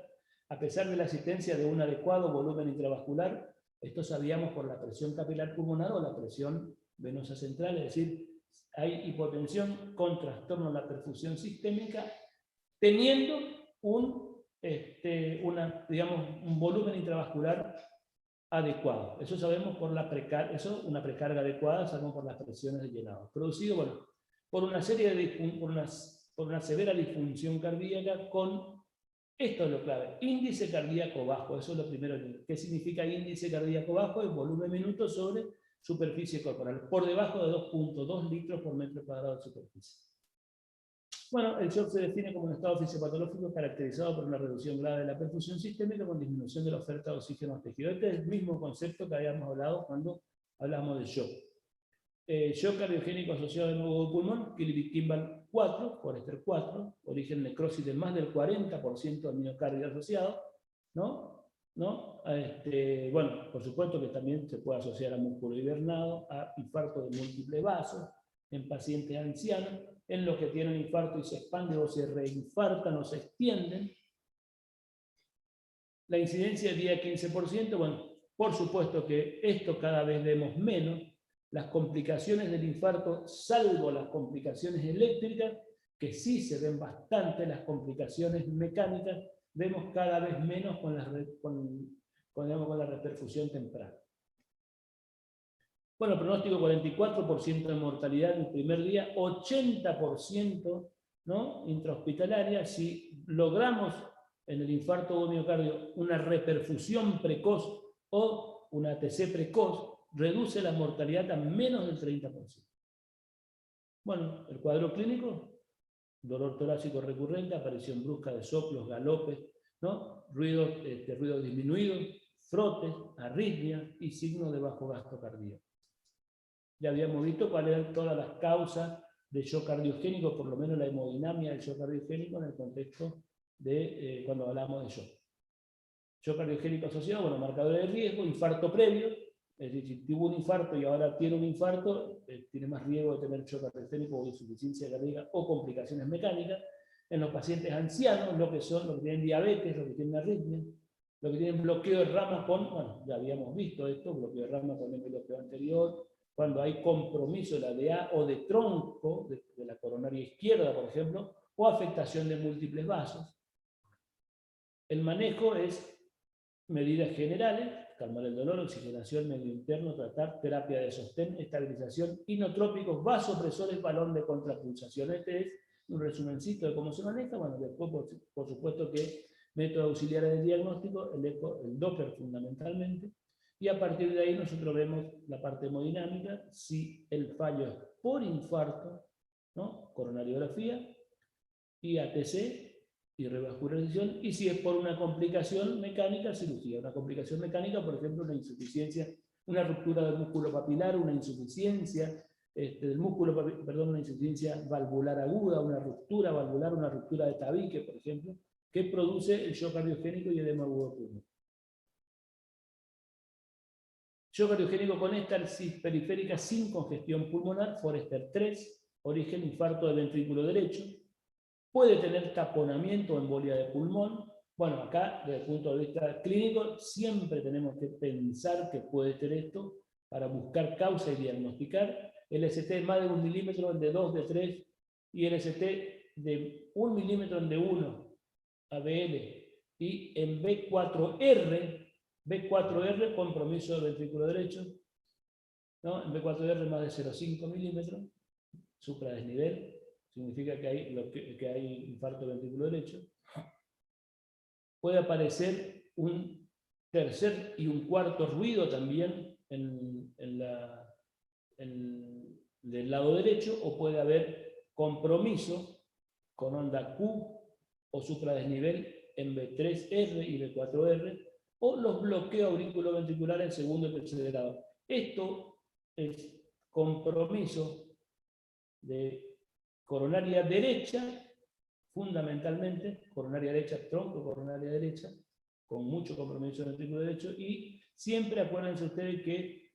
A pesar de la existencia de un adecuado volumen intravascular, esto sabíamos por la presión capilar pulmonar o la presión venosa central, es decir, hay hipotensión con trastorno de la perfusión sistémica, teniendo un volumen intravascular adecuado. Eso sabemos por una precarga adecuada, sabemos por las presiones de llenado. Producido, bueno, por una severa disfunción cardíaca con, esto es lo clave, índice cardíaco bajo. Eso es lo primero. ¿Qué significa índice cardíaco bajo? Es volumen minuto sobre superficie corporal, por debajo de 2.2 litros por metro cuadrado de superficie. Bueno, el shock se define como un estado fisiopatológico caracterizado por una reducción grave de la perfusión sistémica con disminución de la oferta de oxígeno al tejido. Este es el mismo concepto que habíamos hablado cuando hablamos de shock. Shock cardiogénico asociado de nuevo pulmón, Kilby-Kimball 4, Forrester 4, origen necrosis de más del 40% del miocardio asociado, ¿no? Bueno, por supuesto que también se puede asociar a músculo hibernado, a infarto de múltiples vasos, en pacientes ancianos, en los que tienen infarto y se expanden o se reinfartan o se extienden. La incidencia es día 15%, bueno, por supuesto que esto cada vez vemos menos. Las complicaciones del infarto, salvo las complicaciones eléctricas, que sí se ven bastante, las complicaciones mecánicas, vemos cada vez menos con la reperfusión temprana. Bueno, pronóstico 44% de mortalidad en el primer día, 80%, ¿no?, intrahospitalaria. Si logramos en el infarto o miocardio una reperfusión precoz o una ATC precoz, reduce la mortalidad a menos del 30%. Bueno, el cuadro clínico, dolor torácico recurrente, aparición brusca de soplos, galopes, ¿no?, ruidos disminuidos, frotes, arritmia y signos de bajo gasto cardíaco. Ya habíamos visto cuáles eran todas las causas de shock cardiogénico, por lo menos la hemodinamia del shock cardiogénico en el contexto de cuando hablamos de shock. Shock cardiogénico asociado, bueno, marcadores de riesgo, infarto previo, es decir, si tuvo un infarto y ahora tiene un infarto, tiene más riesgo de tener shock cardiogénico o insuficiencia cardíaca o complicaciones mecánicas. En los pacientes ancianos, los que tienen diabetes, los que tienen arritmia, los que tienen bloqueo de rama con, bueno, ya habíamos visto esto, bloqueo de rama con el bloqueo anterior, cuando hay compromiso de la DA o de tronco, de la coronaria izquierda, por ejemplo, o afectación de múltiples vasos. El manejo es medidas generales, calmar el dolor, oxigenación medio interno, tratar, terapia de sostén, estabilización, inotrópicos, vasopresores, balón de contrapulsación. Este es un resumencito de cómo se maneja. Bueno, después, por supuesto que métodos auxiliares de diagnóstico, el Doppler fundamentalmente, y a partir de ahí nosotros vemos la parte hemodinámica, si el fallo es por infarto, ¿no?, coronariografía, y ATC, y revascularización, y si es por una complicación mecánica, cirugía. Una complicación mecánica, por ejemplo, una insuficiencia, una ruptura del músculo papilar, una insuficiencia del músculo, perdón, una insuficiencia valvular aguda, una ruptura valvular, una ruptura de tabique, por ejemplo, que produce el shock cardiogénico y edema agudo pulmonar. Shock cardiogénico con éstasis periférica sin congestión pulmonar, Forrester 3, origen infarto del ventrículo derecho. Puede tener taponamiento o embolia de pulmón, Bueno, acá, desde el punto de vista clínico, siempre tenemos que pensar que puede ser esto para buscar causa y diagnosticar. El ST es más de 1 milímetro, el de 2, de 3, y el ST de 1 milímetro en de 1, ABL, y en B4R, compromiso del ventrículo derecho, ¿no? En B4R más de 0,5 milímetros, supradesnivel, significa que hay infarto del ventrículo derecho. Puede aparecer un tercer y un cuarto ruido también del lado derecho, o puede haber compromiso con onda Q o supradesnivel en B3R y B4R, o los bloqueos auriculoventriculares en segundo y tercer grado. Esto es compromiso de coronaria derecha, fundamentalmente, coronaria derecha, tronco coronaria derecha, con mucho compromiso del ventrículo derecho, y siempre acuérdense ustedes que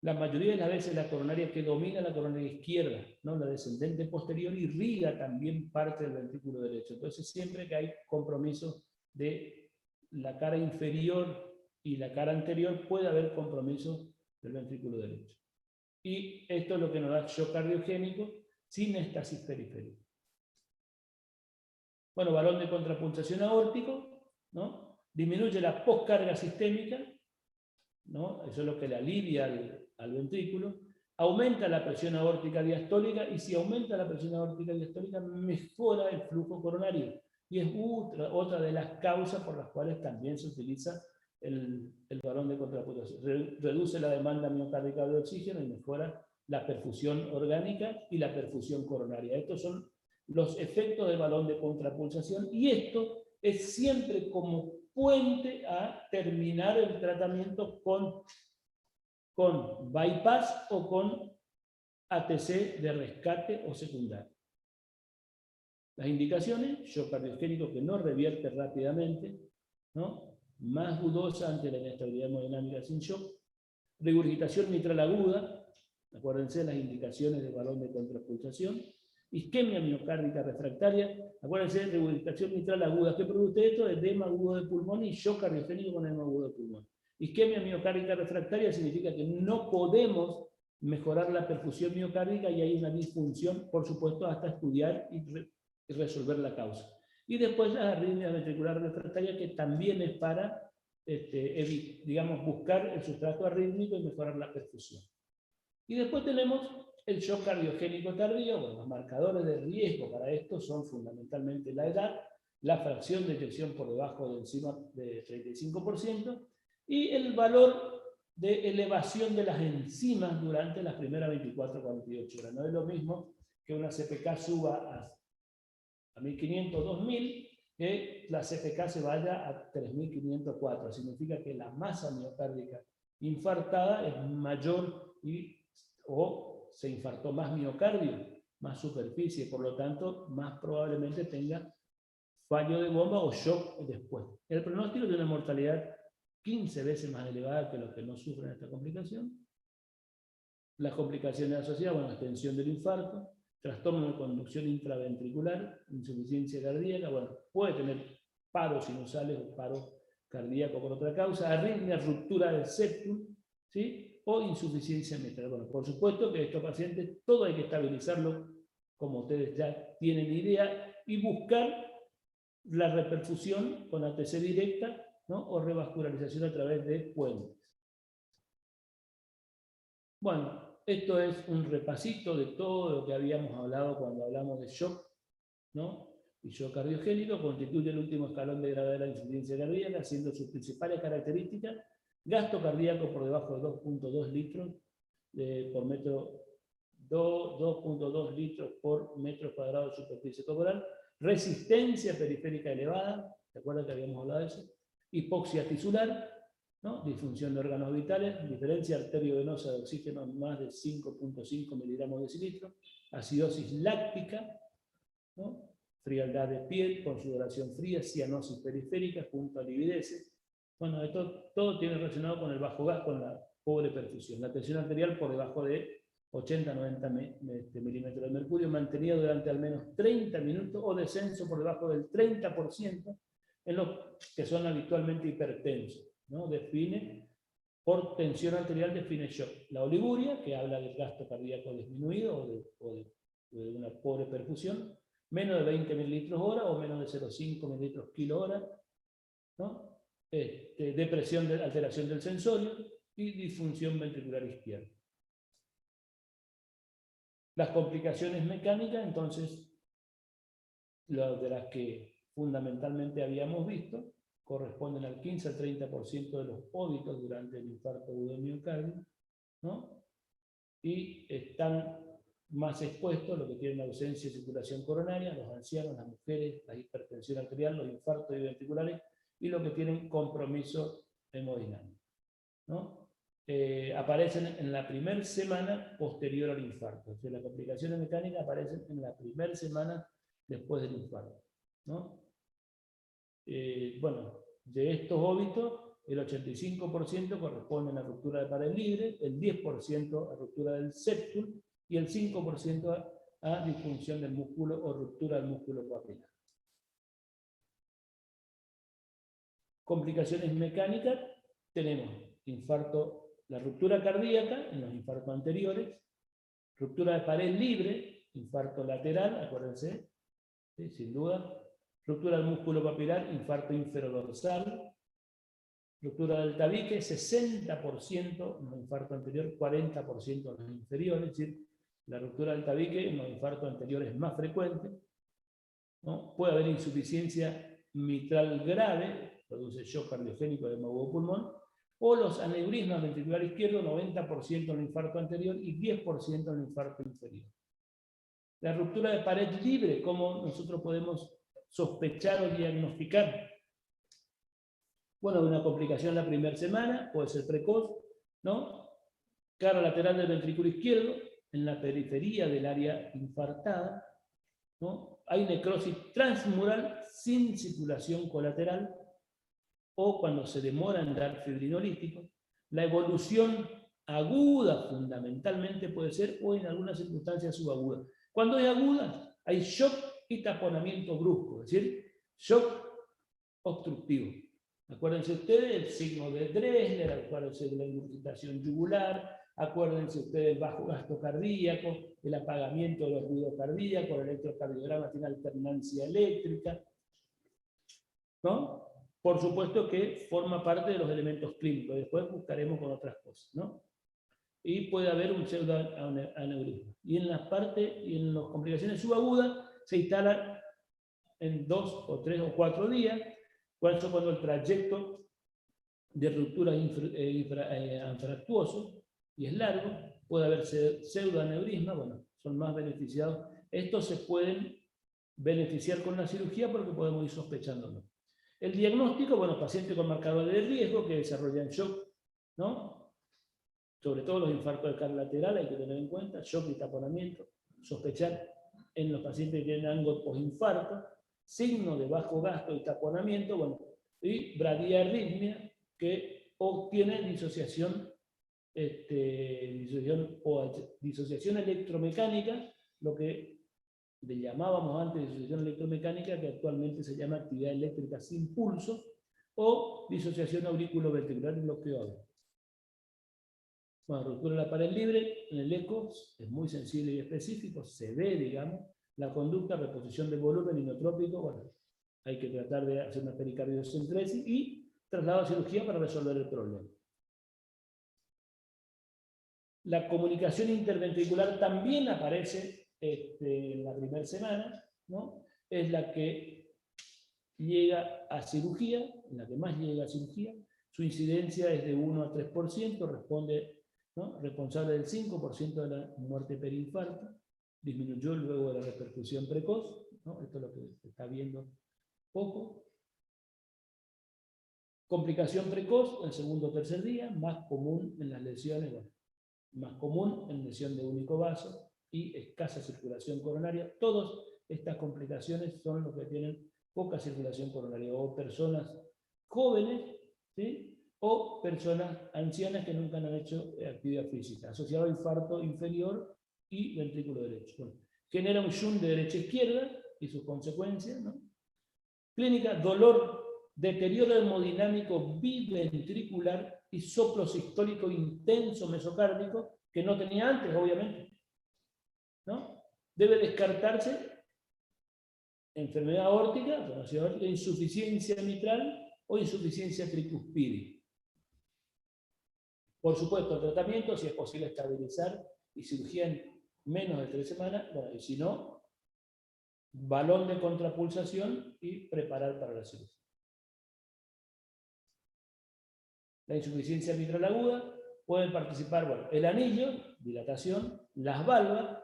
la mayoría de las veces la coronaria que domina la coronaria izquierda, ¿no? La descendente posterior, irriga también parte del ventrículo derecho. Entonces siempre que hay compromiso de la cara inferior y la cara anterior, puede haber compromiso del ventrículo derecho. Y esto es lo que nos da shock cardiogénico sin éstasis periférica. Bueno, balón de contrapuntación aórtico, ¿no? Disminuye la poscarga sistémica, ¿no? Eso es lo que le alivia al ventrículo. Aumenta la presión aórtica diastólica, y si aumenta la presión aórtica diastólica, mejora el flujo coronario. Y es otra de las causas por las cuales también se utiliza el balón de contrapuntación. Reduce la demanda miocárdica de oxígeno y mejora la perfusión orgánica y la perfusión coronaria. Estos son los efectos del balón de contrapulsación, y esto es siempre como puente a terminar el tratamiento con bypass o con ATC de rescate o secundario. Las indicaciones: shock cardiogénico que no revierte rápidamente, ¿no? Más dudosa ante la inestabilidad hemodinámica sin shock. Regurgitación mitral aguda, acuérdense las indicaciones del balón de contrapulsación. Isquemia miocárdica refractaria, acuérdense, regurgitación mitral aguda. ¿Qué produce esto? Edema agudo de pulmón y shock cardiogénico con edema agudo de pulmón. Isquemia miocárdica refractaria significa que no podemos mejorar la perfusión miocárdica y hay una disfunción, por supuesto, hasta estudiar y resolver la causa. Y después las arritmias ventriculares refractarias, que también es para, digamos, buscar el sustrato arrítmico y mejorar la perfusión. Y después tenemos el shock cardiogénico tardío. Bueno, los marcadores de riesgo para esto son fundamentalmente la edad, la fracción de eyección por debajo de encima de 35%, y el valor de elevación de las enzimas durante las primeras 24-48 horas. No es lo mismo que una CPK suba a 1500, 2000, que la CPK se vaya a 3504. Significa que la masa miocárdica infartada es mayor o se infartó más miocardio, más superficie, por lo tanto, más probablemente tenga fallo de bomba o shock después. El pronóstico de una mortalidad 15 veces más elevada que los que no sufren esta complicación. Las complicaciones asociadas, bueno, extensión del infarto, trastorno de conducción intraventricular, insuficiencia cardíaca, bueno, puede tener paros sinusales o paro cardíaco por otra causa, arritmia, ruptura del septum, ¿sí? O insuficiencia mitral. Bueno, por supuesto que estos pacientes todo hay que estabilizarlo, como ustedes ya tienen idea, y buscar la reperfusión con ATC directa, ¿no? O revascularización a través de puentes. Bueno, esto es un repasito de todo lo que habíamos hablado cuando hablamos de shock, ¿no? Y shock cardiogénico. Constituye el último escalón de gravedad de la insuficiencia cardíaca, siendo sus principales características: gasto cardíaco por debajo de 2.2 litros por metro, 2.2 litros por metro cuadrado de superficie corporal, resistencia periférica elevada, ¿se acuerdan que habíamos hablado de eso? Hipoxia tisular, ¿no? Disfunción de órganos vitales, diferencia arteriovenosa de oxígeno más de 5.5 miligramos de decilitro, acidosis láctica, ¿no? Frialdad de piel, con sudoración fría, cianosis periférica junto a livideces. Bueno, esto todo tiene relacionado con el bajo gas, con la pobre perfusión. La tensión arterial por debajo de 80-90 milímetros de mercurio, mantenida durante al menos 30 minutos, o descenso por debajo del 30%, en los que son habitualmente hipertensos, ¿no? Define, por tensión arterial define shock. La oliguria, que habla del gasto cardíaco disminuido o de una pobre perfusión, menos de 20 mililitros hora o menos de 0,5 mililitros kilo hora, ¿no? Depresión, alteración del sensorio y disfunción ventricular izquierda. Las complicaciones mecánicas, entonces, de las que fundamentalmente habíamos visto, corresponden al 15 al 30% de los óbitos durante el infarto agudo del miocardio, ¿no? Y están más expuestos los que tienen ausencia de circulación coronaria, los ancianos, las mujeres, la hipertensión arterial, los infartos ventriculares y los que tienen compromiso hemodinámico, ¿no? Aparecen en la primera semana posterior al infarto. O sea, las complicaciones mecánicas aparecen en la primera semana después del infarto, ¿no? Bueno, de estos óbitos, el 85% corresponden a ruptura de pared libre, el 10% a ruptura del septum y el 5% a disfunción del músculo o ruptura del músculo papilar. Complicaciones mecánicas, tenemos infarto, la ruptura cardíaca en los infartos anteriores, ruptura de pared libre, infarto lateral, acuérdense, ¿sí? Sin duda, ruptura del músculo papilar, infarto inferodorsal, ruptura del tabique, 60% en los infartos anteriores, 40% en los inferiores, es decir, la ruptura del tabique en los infartos anteriores es más frecuente, ¿no? Puede haber insuficiencia mitral grave, produce shock cardiogénico de nuevo pulmón, o los aneurismas ventricular izquierdo, 90% en el infarto anterior y 10% en el infarto inferior. La ruptura de pared libre, ¿cómo nosotros podemos sospechar o diagnosticar? Bueno, una complicación la primera semana, puede ser precoz, ¿no? Cara lateral del ventrículo izquierdo, en la periferia del área infartada, ¿no? Hay necrosis transmural sin circulación colateral, o cuando se demora en dar fibrinolítico. La evolución aguda fundamentalmente puede ser, o en algunas circunstancias subaguda. Cuando es aguda, hay shock y taponamiento brusco, es decir, shock obstructivo. Acuérdense ustedes del signo de Dressler, acuérdense de la ingurgitación yugular, acuérdense ustedes del bajo gasto cardíaco, el apagamiento de los ruidos cardíacos, el electrocardiograma tiene alternancia eléctrica, ¿no? Por supuesto que forma parte de los elementos clínicos, después buscaremos con otras cosas, ¿no? Y puede haber un pseudoaneurisma. Y en las partes, y en las complicaciones subagudas, se instalan en 2 o 3 o 4 días, cuando el trayecto de ruptura es anfractuoso y es largo, puede haber pseudoaneurisma, bueno, son más beneficiados. Estos se pueden beneficiar con la cirugía porque podemos ir sospechándolo. El diagnóstico, bueno, pacientes con marcadores de riesgo que desarrollan shock, ¿no? Sobre todo los infartos de cara lateral hay que tener en cuenta, shock y taponamiento, sospechar en los pacientes que tienen algo posinfarto, signo de bajo gasto y taponamiento, bueno, y bradiarritmia que obtiene disociación electromecánica, lo que le llamábamos antes disociación electromecánica, que actualmente se llama actividad eléctrica sin pulso, o disociación auriculoventricular bloqueada. Bueno, ruptura de la pared libre, en el eco es muy sensible y específico, se ve, digamos, la conducta, reposición del volumen inotrópico, bueno, hay que tratar de hacer una pericardiocentesis y traslado a cirugía para resolver el problema. La comunicación interventricular también aparece en la primera semana, ¿no? Es la que llega a cirugía, la que más llega a cirugía, su incidencia es de 1 a 3%, responde, ¿no? Responsable del 5% de la muerte perinfarto, disminuyó luego de la repercusión precoz, ¿no? Esto es lo que se está viendo poco. Complicación precoz, el segundo o tercer día, más común en las lesiones, bueno, más común en lesión de único vaso y escasa circulación coronaria. Todas estas complicaciones son los que tienen poca circulación coronaria, o personas jóvenes, ¿sí? O personas ancianas que nunca han hecho actividad física, asociado a infarto inferior y ventrículo derecho. Bueno, genera un shunt de derecha a izquierda y sus consecuencias, ¿no? Clínica, dolor deterioro hemodinámico biventricular y soplo sistólico intenso mesocárdico, que no tenía antes, obviamente, ¿no? Debe descartarse enfermedad aórtica, insuficiencia mitral o insuficiencia tricuspide. Por supuesto, tratamiento, si es posible estabilizar y cirugía en menos de 3 semanas, bueno, y si no, balón de contrapulsación y preparar para la cirugía. La insuficiencia mitral aguda, pueden participar, bueno, el anillo, dilatación, las valvas,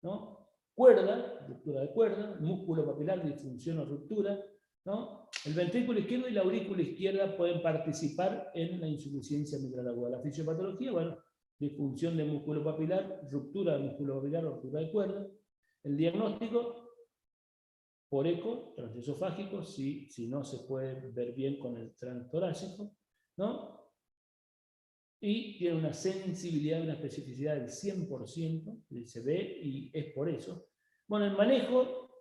¿no? Cuerda, ruptura de cuerda, músculo papilar, disfunción o ruptura, ¿no? El ventrículo izquierdo y la aurícula izquierda pueden participar en la insuficiencia mitral aguda. La fisiopatología, bueno, disfunción de músculo papilar, ruptura de músculo papilar, ruptura de cuerda. El diagnóstico, por eco, transesofágico, si no se puede ver bien con el transtorácico, ¿no? Y tiene una sensibilidad, una especificidad del 100%, se ve y es por eso. Bueno, el manejo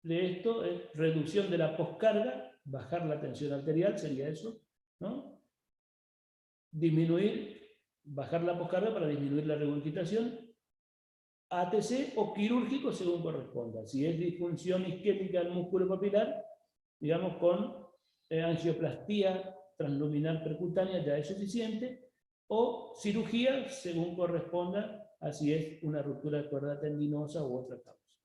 de esto es reducción de la poscarga, bajar la tensión arterial, sería eso, ¿no? Bajar la poscarga para disminuir la regurgitación, ATC o quirúrgico según corresponda. Si es disfunción isquémica del músculo papilar, digamos con angioplastía transluminal percutánea ya es suficiente, o cirugía según corresponda, así es una ruptura de cuerda tendinosa u otra causa.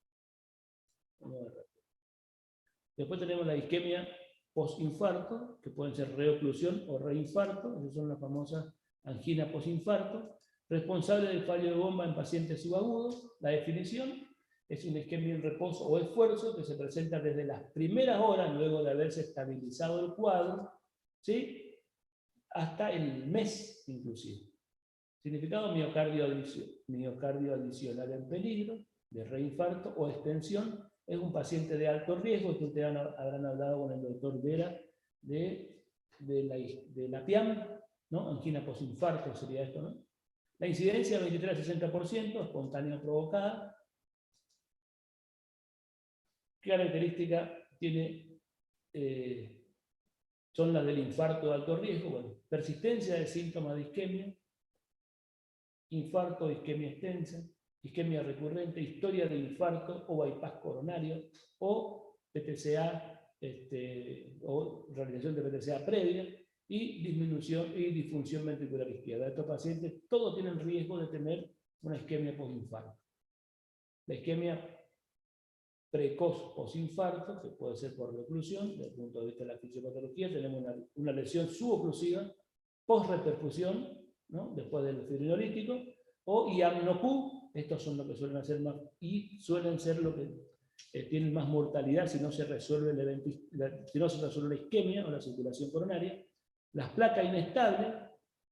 Después tenemos la isquemia postinfarto, que pueden ser reoclusión o reinfarto, esas son las famosas angina postinfarto, responsable del fallo de bomba en pacientes subagudos. La definición es una isquemia en reposo o esfuerzo que se presenta desde las primeras horas, luego de haberse estabilizado el cuadro, ¿sí? Hasta el mes inclusive. Significado: miocardio adicional en peligro, de reinfarto o extensión. Es un paciente de alto riesgo, que ustedes habrán hablado con el doctor Vera de la PIAM, ¿no? Angina postinfarto sería esto, ¿no? La incidencia 23-60%, espontánea provocada. ¿Qué característica tiene? Son las del infarto de alto riesgo. Bueno, persistencia de síntomas de isquemia, infarto, isquemia extensa, isquemia recurrente, historia de infarto o bypass coronario, o PTCA, o realización de PTCA previa, y disminución y disfunción ventricular izquierda. Estos pacientes todos tienen riesgo de tener una isquemia postinfarto. La isquemia precoz postinfarto, que puede ser por reclusión, desde el punto de vista de la fisiopatología, tenemos una lesión suboclusiva, post-reperfusión, ¿no? Después del fibrinolítico, o IAM-NO-Q, estos son los que suelen hacer más, y suelen ser los que tienen más mortalidad si no se resuelve la isquemia o la circulación coronaria. Las placas inestables,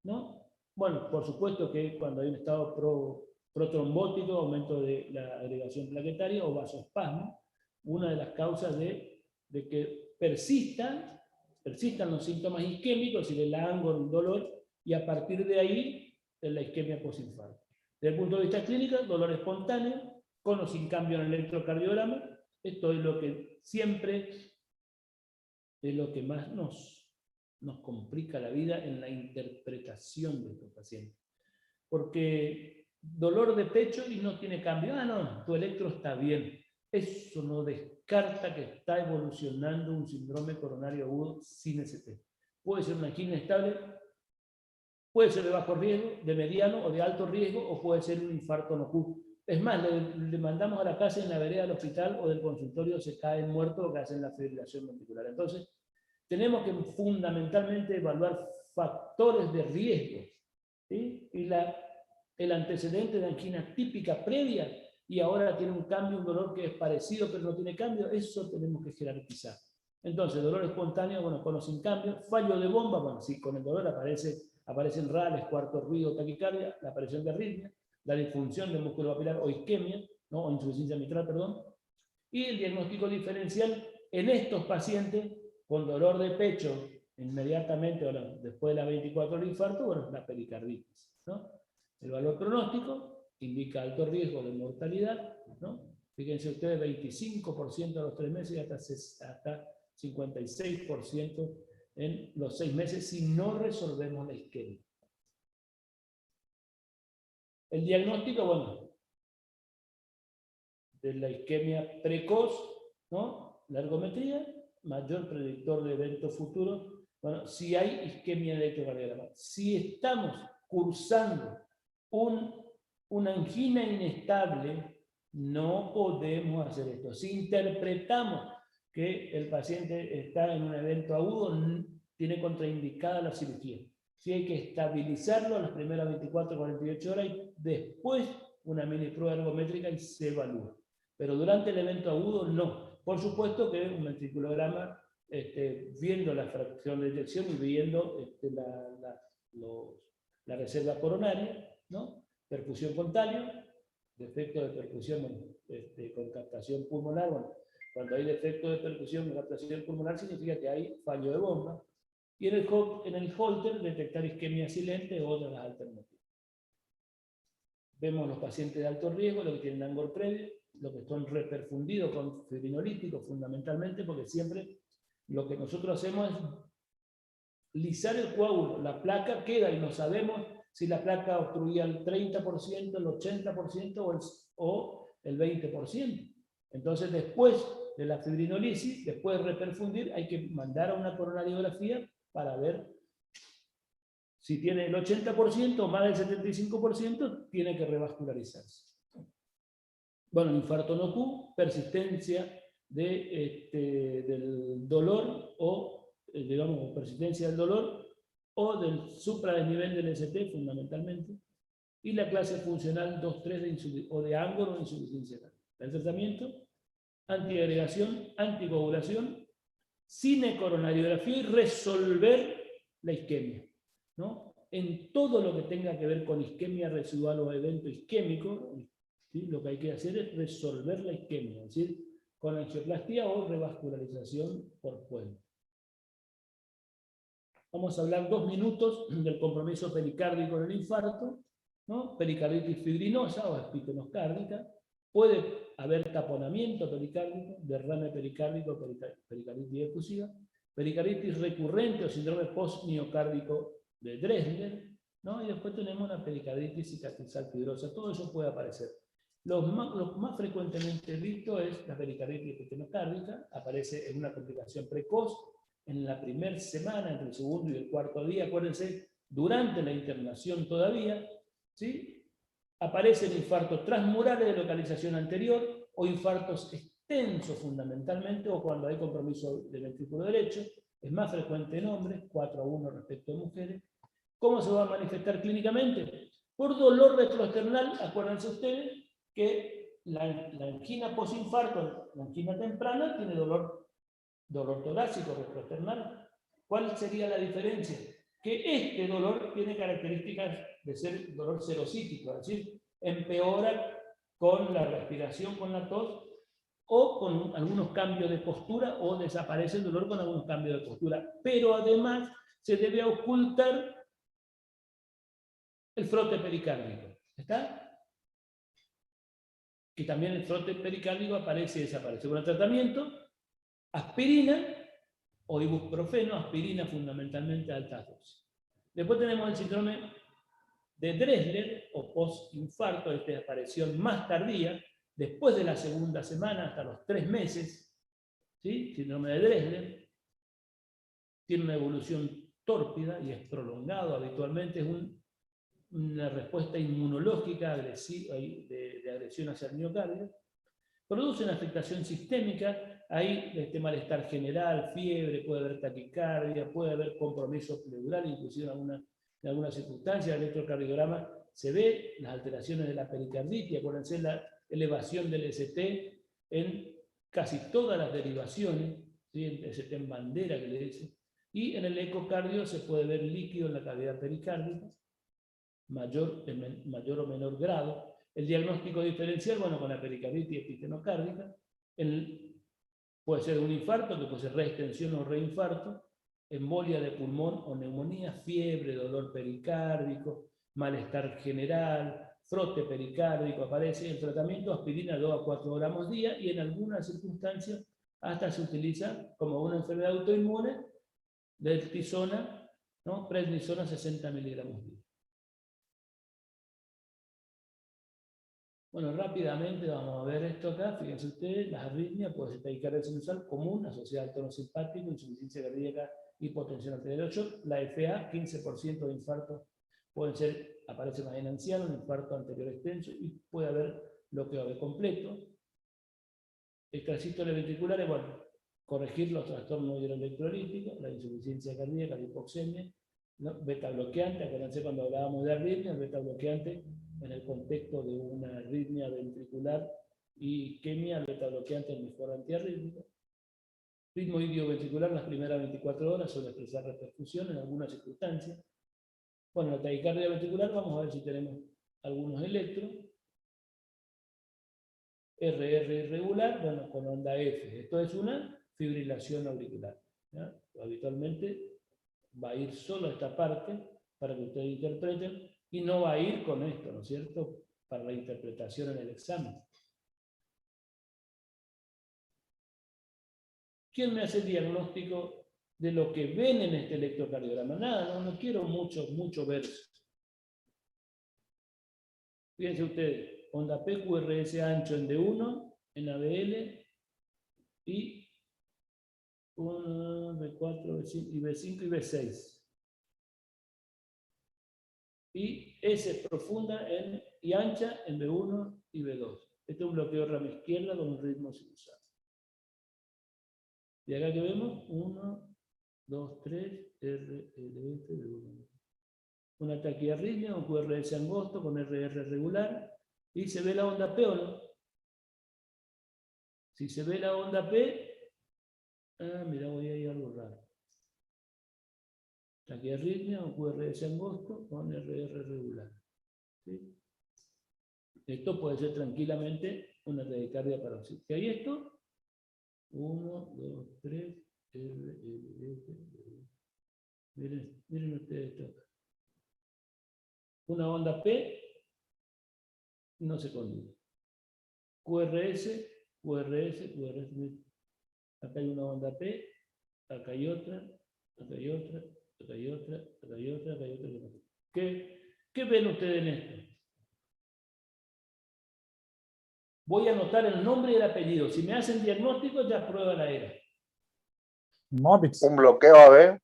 ¿no? Bueno, por supuesto que cuando hay un estado protrombótico, aumento de la agregación plaquetaria o vasoespasmo, una de las causas de que persistan los síntomas isquémicos, es decir, el ángulo, el dolor, y a partir de ahí la isquemia postinfarto. Desde el punto de vista clínico, dolor espontáneo, con o sin cambio en el electrocardiograma. Esto es lo que siempre es lo que más nos complica la vida en la interpretación de estos pacientes. Porque dolor de pecho y no tiene cambio. Ah, no, tu electro está bien. Eso no descarta que está evolucionando un síndrome coronario agudo sin ST. Puede ser una angina estable, puede ser de bajo riesgo, de mediano o de alto riesgo, o puede ser un infarto NO-Q. Es más, le mandamos a la casa en la vereda del hospital o del consultorio, se cae muerto, o que hacen la fibrilación ventricular. Entonces, tenemos que fundamentalmente evaluar factores de riesgo, ¿sí? Y el antecedente de angina típica previa, y ahora tiene un cambio, un dolor que es parecido pero no tiene cambio, eso tenemos que jerarquizar. Entonces, dolor espontáneo, bueno, con o sin cambio. Fallo de bomba, bueno, sí, con el dolor aparecen rales, cuarto ruido, taquicardia, la aparición de arritmia, la disfunción del músculo papilar o isquemia, ¿no? O insuficiencia mitral, perdón. Y el diagnóstico diferencial en estos pacientes con dolor de pecho inmediatamente o después de la 24 del infarto, bueno, la pericarditis, ¿no? El valor pronóstico indica alto riesgo de mortalidad, ¿no? Fíjense ustedes, 25% a los 3 meses y hasta 56% en los 6 meses si no resolvemos la isquemia. El diagnóstico, bueno, de la isquemia precoz, ¿no? La ergometría, mayor predictor de eventos futuros. Bueno, si hay isquemia de electrocardiograma. Si estamos cursando una angina inestable, no podemos hacer esto. Si interpretamos que el paciente está en un evento agudo, tiene contraindicada la cirugía. Si hay que estabilizarlo a las primeras 24 48 horas y después una mini prueba ergométrica y se evalúa. Pero durante el evento agudo, no. Por supuesto que un ventriculograma, viendo la fracción de eyección y viendo la reserva coronaria, ¿no? Perfusión con talio, defecto de perfusión con captación pulmonar. Bueno, cuando hay defecto de perfusión con captación pulmonar significa que hay fallo de bomba. Y en el Holter detectar isquemia silente o otras alternativas. Vemos los pacientes de alto riesgo, los que tienen angor previo, los que son reperfundidos con fibrinolíticos fundamentalmente, porque siempre lo que nosotros hacemos es lisar el coágulo. La placa queda y no sabemos si la placa obstruía el 30%, el 80% o el 20%. Entonces, después de la fibrinolisis, después de reperfundir, hay que mandar a una coronariografía para ver si tiene el 80% o más del 75%, tiene que revascularizarse. Bueno, infarto no Q, persistencia del dolor o, digamos, persistencia del dolor o del supradesnivel del ST fundamentalmente, y la clase funcional 2-3 o de Angor o insuficiencia renal. El tratamiento, antiagregación, anticoagulación, cinecoronariografía y resolver la isquemia, ¿no? En todo lo que tenga que ver con isquemia residual o evento isquémico, ¿sí? Lo que hay que hacer es resolver la isquemia, es decir, con angioplastia o revascularización por puente. Vamos a hablar 2 minutos del compromiso pericárdico en el infarto, ¿no? Pericarditis fibrinosa o espitenoscárdica. Puede haber taponamiento pericárdico, derrame pericárdico, pericarditis efusiva, pericarditis recurrente o síndrome postmiocárdico de Dressler, ¿no? Y después tenemos una pericarditis cicatrizal fibrosa. Todo eso puede aparecer. Lo más frecuentemente visto es la pericarditis espitenoscárdica. Aparece en una complicación precoz, en la primera semana, entre el segundo y el cuarto día. Acuérdense, durante la internación todavía, ¿sí? Aparecen infartos transmurales de localización anterior o infartos extensos fundamentalmente, o cuando hay compromiso del ventrículo derecho. Es más frecuente en hombres, 4-1 respecto a mujeres. ¿Cómo se va a manifestar clínicamente? Por dolor retroesternal. Acuérdense ustedes que la angina posinfarto, la angina temprana, tiene dolor torácico retroesternal. ¿Cuál sería la diferencia? Que este dolor tiene características de ser dolor serocítico, es decir, empeora con la respiración, con la tos, o con algunos cambios de postura, o desaparece el dolor con algunos cambios de postura. Pero además se debe ocultar el frote pericárdico. ¿Está? Que también el frote pericárdico aparece y desaparece. Con el tratamiento, aspirina o ibuprofeno, aspirina fundamentalmente a altas dosis. Después tenemos el síndrome de Dressler o postinfarto, esta aparición más tardía, después de la segunda semana hasta los 3 meses, ¿sí? Síndrome de Dressler, tiene una evolución tórpida y es prolongado, habitualmente es una respuesta inmunológica agresiva, de agresión hacia el miocardio, produce una afectación sistémica, hay malestar general, fiebre, puede haber taquicardia, puede haber compromiso pleural, inclusive en algunas circunstancias, el electrocardiograma se ve las alteraciones de la pericarditis. Acuérdense la elevación del ST en casi todas las derivaciones, ¿sí? El ST en bandera que le dice, y en el ecocardio se puede ver líquido en la cavidad pericárdica, mayor o menor grado. El diagnóstico diferencial, bueno, con la pericarditis espitenocárdica, puede ser un infarto, que puede ser reextensión o reinfarto, embolia de pulmón o neumonía, fiebre, dolor pericárdico, malestar general, frote pericárdico aparece. El tratamiento, aspirina 2 a 4 gramos día, y en algunas circunstancias hasta se utiliza como una enfermedad autoinmune de tisona, ¿no? Prednisona 60 miligramos día. Bueno, rápidamente vamos a ver esto acá. Fíjense ustedes, las arritmias pueden ser taquicardia sinusal común asociada al tono simpático, insuficiencia cardíaca, hipotensión arterial 8. La FA, 15% de infartos pueden ser, aparece más en ancianos, un infarto anterior extenso, y puede haber bloqueo AV completo. Extrasístoles ventriculares, bueno, corregir los trastornos hidroelectrolíticos, la insuficiencia cardíaca, la hipoxemia, ¿no? Beta bloqueante, acuérdense cuando hablábamos de arritmia, el beta bloqueante en el contexto de una arritmia ventricular y isquemia, el beta bloqueante es mejor antiarrítmico. Ritmo idioventricular las primeras 24 horas suele expresar repercusión en algunas circunstancias. Bueno, la taquicardia ventricular, vamos a ver si tenemos algunos electros. RR irregular, bueno, con onda F. Esto es una fibrilación auricular, ¿ya? Habitualmente va a ir solo esta parte para que ustedes interpreten y no va a ir con esto, ¿no es cierto?, para la interpretación en el examen. ¿Quién me hace el diagnóstico de lo que ven en este electrocardiograma? Nada, no quiero mucho verso. Fíjense ustedes, onda PQRS ancho en D1, en ABL, y B4, B5 y B5 y B6. Y S profunda y ancha en B1 y B2. Este es un bloqueo rama izquierda con un ritmo sinusal. Y acá que vemos, 1, 2, 3, R, L, F, B1. Una taquiarritmia, un QRS angosto con RR regular. Y se ve la onda P o no. Si se ve la onda P, mira, voy a ir algo raro. Taquiarritmia, un QRS angosto con RR regular. ¿Sí? Esto puede ser tranquilamente una taquicardia paroxística. ¿Y esto? 1, 2, 3, R, L, F. Miren ustedes esto acá. Una onda P no se conduce. QRS, QRS, QRS. Acá hay una onda P, acá hay otra, acá hay otra, acá hay otra, acá hay otra, acá hay otra. ¿Qué ven ustedes en esto? Voy a anotar el nombre y el apellido. Si me hacen diagnóstico, ya prueba la era. Mobitz. Un bloqueo AV.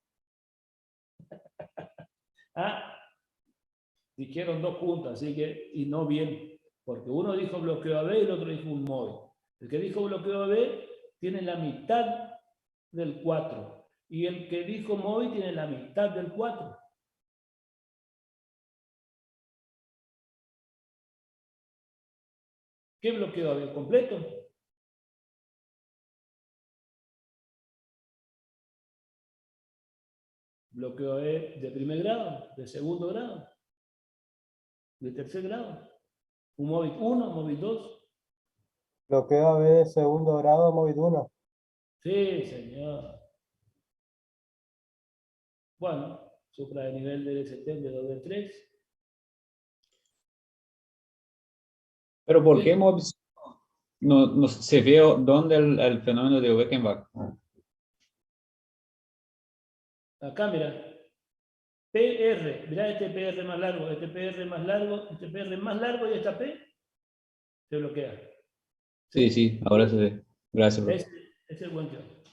Dijeron dos juntas, así que, y no bien, porque uno dijo bloqueo AB y el otro dijo un móvil. El que dijo bloqueo AB tiene la mitad del 4, y el que dijo móvil tiene la mitad del 4. ¿Qué bloqueo AB? ¿Completo? Bloqueo AB de primer grado, de segundo grado, de tercer grado. Un móvil 1, móvil 2. Bloqueo AB de segundo grado, móvil 1. Sí, señor. Bueno, supra de nivel del ST de 2 de 3. Pero ¿por qué Mobs no se ve dónde el fenómeno de Beckenbach? Acá, mira. PR, mirá este PR más largo, este PR más largo, este PR más largo y esta P se bloquea. Sí, ahora se ve. Gracias, bro. Ese es el buen teorema.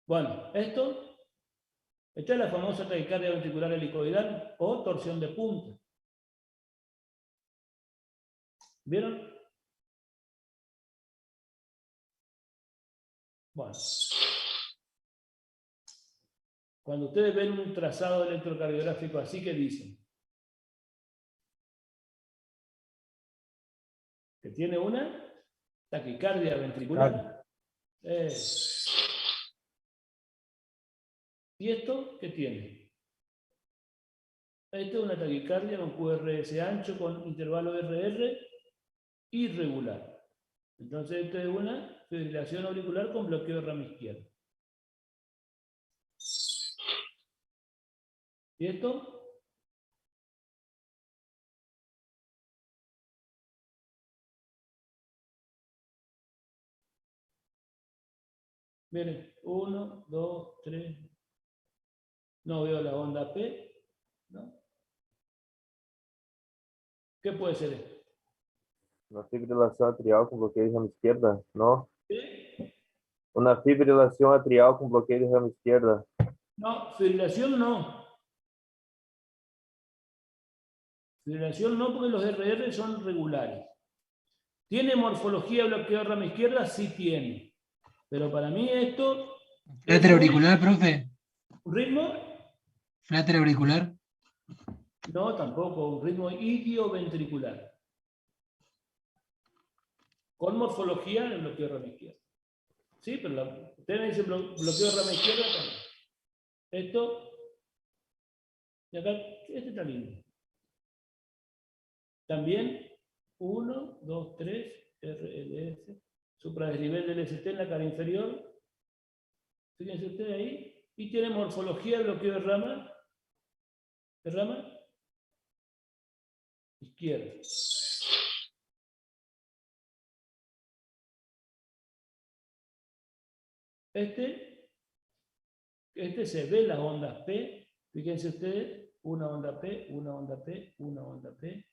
Bueno, esta es la famosa taquicardia ventricular helicoidal o torsión de punta. ¿Vieron? Bueno. Cuando ustedes ven un trazado electrocardiográfico así, ¿qué dicen? Que tiene una taquicardia ventricular. ¿Y esto qué tiene? Esto es una taquicardia con QRS ancho con intervalo RR irregular. Entonces esto es una fibrilación auricular con bloqueo de rama izquierda. ¿Y esto? Miren, 1, 2, 3. No veo la onda P, ¿no? ¿Qué puede ser esto? Una fibrilação atrial com bloqueio de rama esquerda, não? ¿Sí? Uma fibrilação atrial com bloqueio de rama esquerda. No, fibrilación no. Fibrilación no, porque los RR son regulares. ¿Tiene morfología de bloqueo de rama izquierda? Sí tiene. Pero para mí esto... Flater auricular, profe. ¿Un ritmo? Flater auricular. No, tampoco. Un ritmo idioventricular. Con morfología del bloqueo de rama izquierda. Sí, pero ustedes me dicen bloqueo de rama izquierda también. Esto... Y acá, este está lindo. También... 1, 2, 3, RLS, supradesnivel del ST en la cara inferior. Fíjense ustedes ahí. Y tiene morfología de bloqueo de rama. ¿De rama? Izquierda. Este se ve las ondas P. Fíjense ustedes, una onda P, una onda P, una onda P.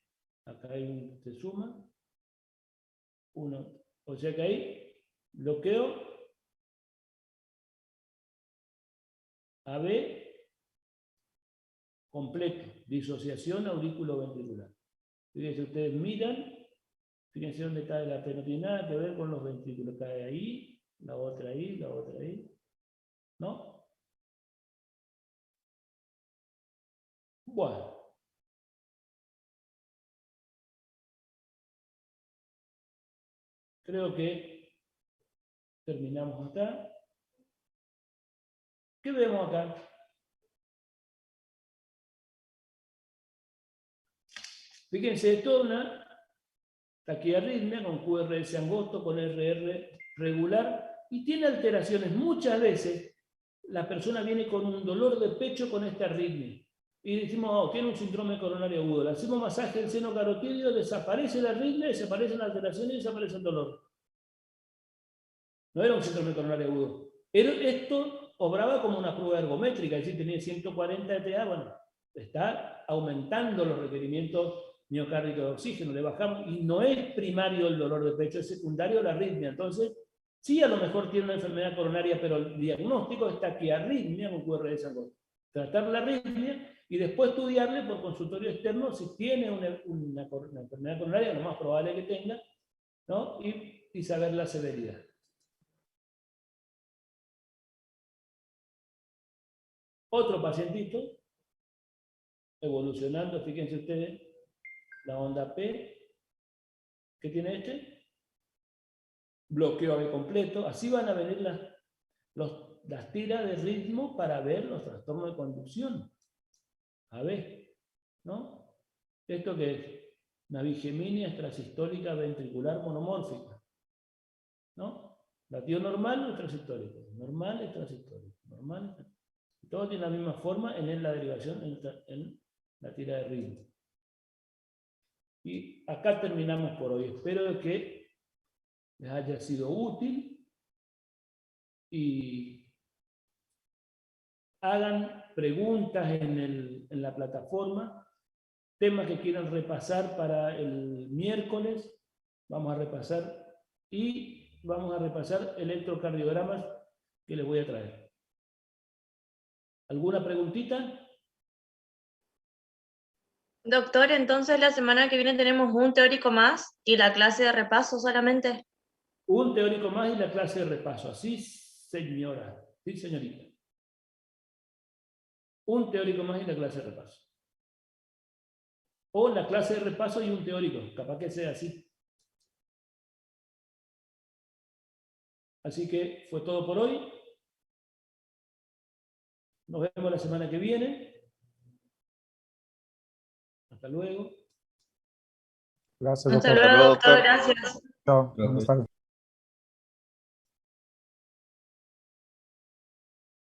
Acá hay un, se suma. 1. O sea que ahí bloqueo AB completo. Disociación aurículo-ventricular. Fíjense, ustedes miran. Fíjense dónde cae la P. No tiene nada que ver con los ventrículos. Cae ahí, la otra ahí, la otra ahí. ¿No? Bueno. Creo que terminamos acá. ¿Qué vemos acá? Fíjense, esto es una taquiarritmia con QRS angosto, con RR regular, y tiene alteraciones. Muchas veces la persona viene con un dolor de pecho con esta arritmia. Y decimos, oh, tiene un síndrome coronario agudo. Le hacemos masaje del seno carotídeo, desaparece la arritmia, desaparecen las alteraciones y desaparece el dolor. No era un síndrome coronario agudo. Esto obraba como una prueba ergométrica, es decir, tenía 140 ETA, bueno, está aumentando los requerimientos miocárdicos de oxígeno, le bajamos, y no es primario el dolor de pecho, es secundario la arritmia. Entonces, sí, a lo mejor tiene una enfermedad coronaria, pero el diagnóstico es taquiarritmia con QRS angosto. Tratar la arritmia y después estudiarle por consultorio externo si tiene una enfermedad coronaria, lo más probable que tenga, ¿no? Y saber la severidad. Otro pacientito, evolucionando, fíjense ustedes, la onda P, ¿qué tiene este? Bloqueo AB completo. Así van a venir las tiras de ritmo para ver los trastornos de conducción. AB, ¿no? ¿Esto qué es? Una bigeminia extrasistólica ventricular monomórfica, ¿no? Latido normal o extrasistólico. Normal, extrasistólico. Normal, extrasistólico. Todo tiene la misma forma en la derivación en la tira de ritmo. Y acá terminamos por hoy. Espero que les haya sido útil y hagan preguntas en la plataforma, temas que quieran repasar para el miércoles, vamos a repasar, y vamos a repasar electrocardiogramas que les voy a traer. ¿Alguna preguntita? Doctor, entonces la semana que viene tenemos un teórico más y la clase de repaso solamente. Un teórico más y la clase de repaso. Así, señora. Sí, señorita. Un teórico más y la clase de repaso. O la clase de repaso y un teórico. Capaz que sea así. Así que fue todo por hoy. Nos vemos la semana que viene. Hasta luego. Gracias, Hasta doctor. luego, doctor. Gracias. Chao. Buenas tardes.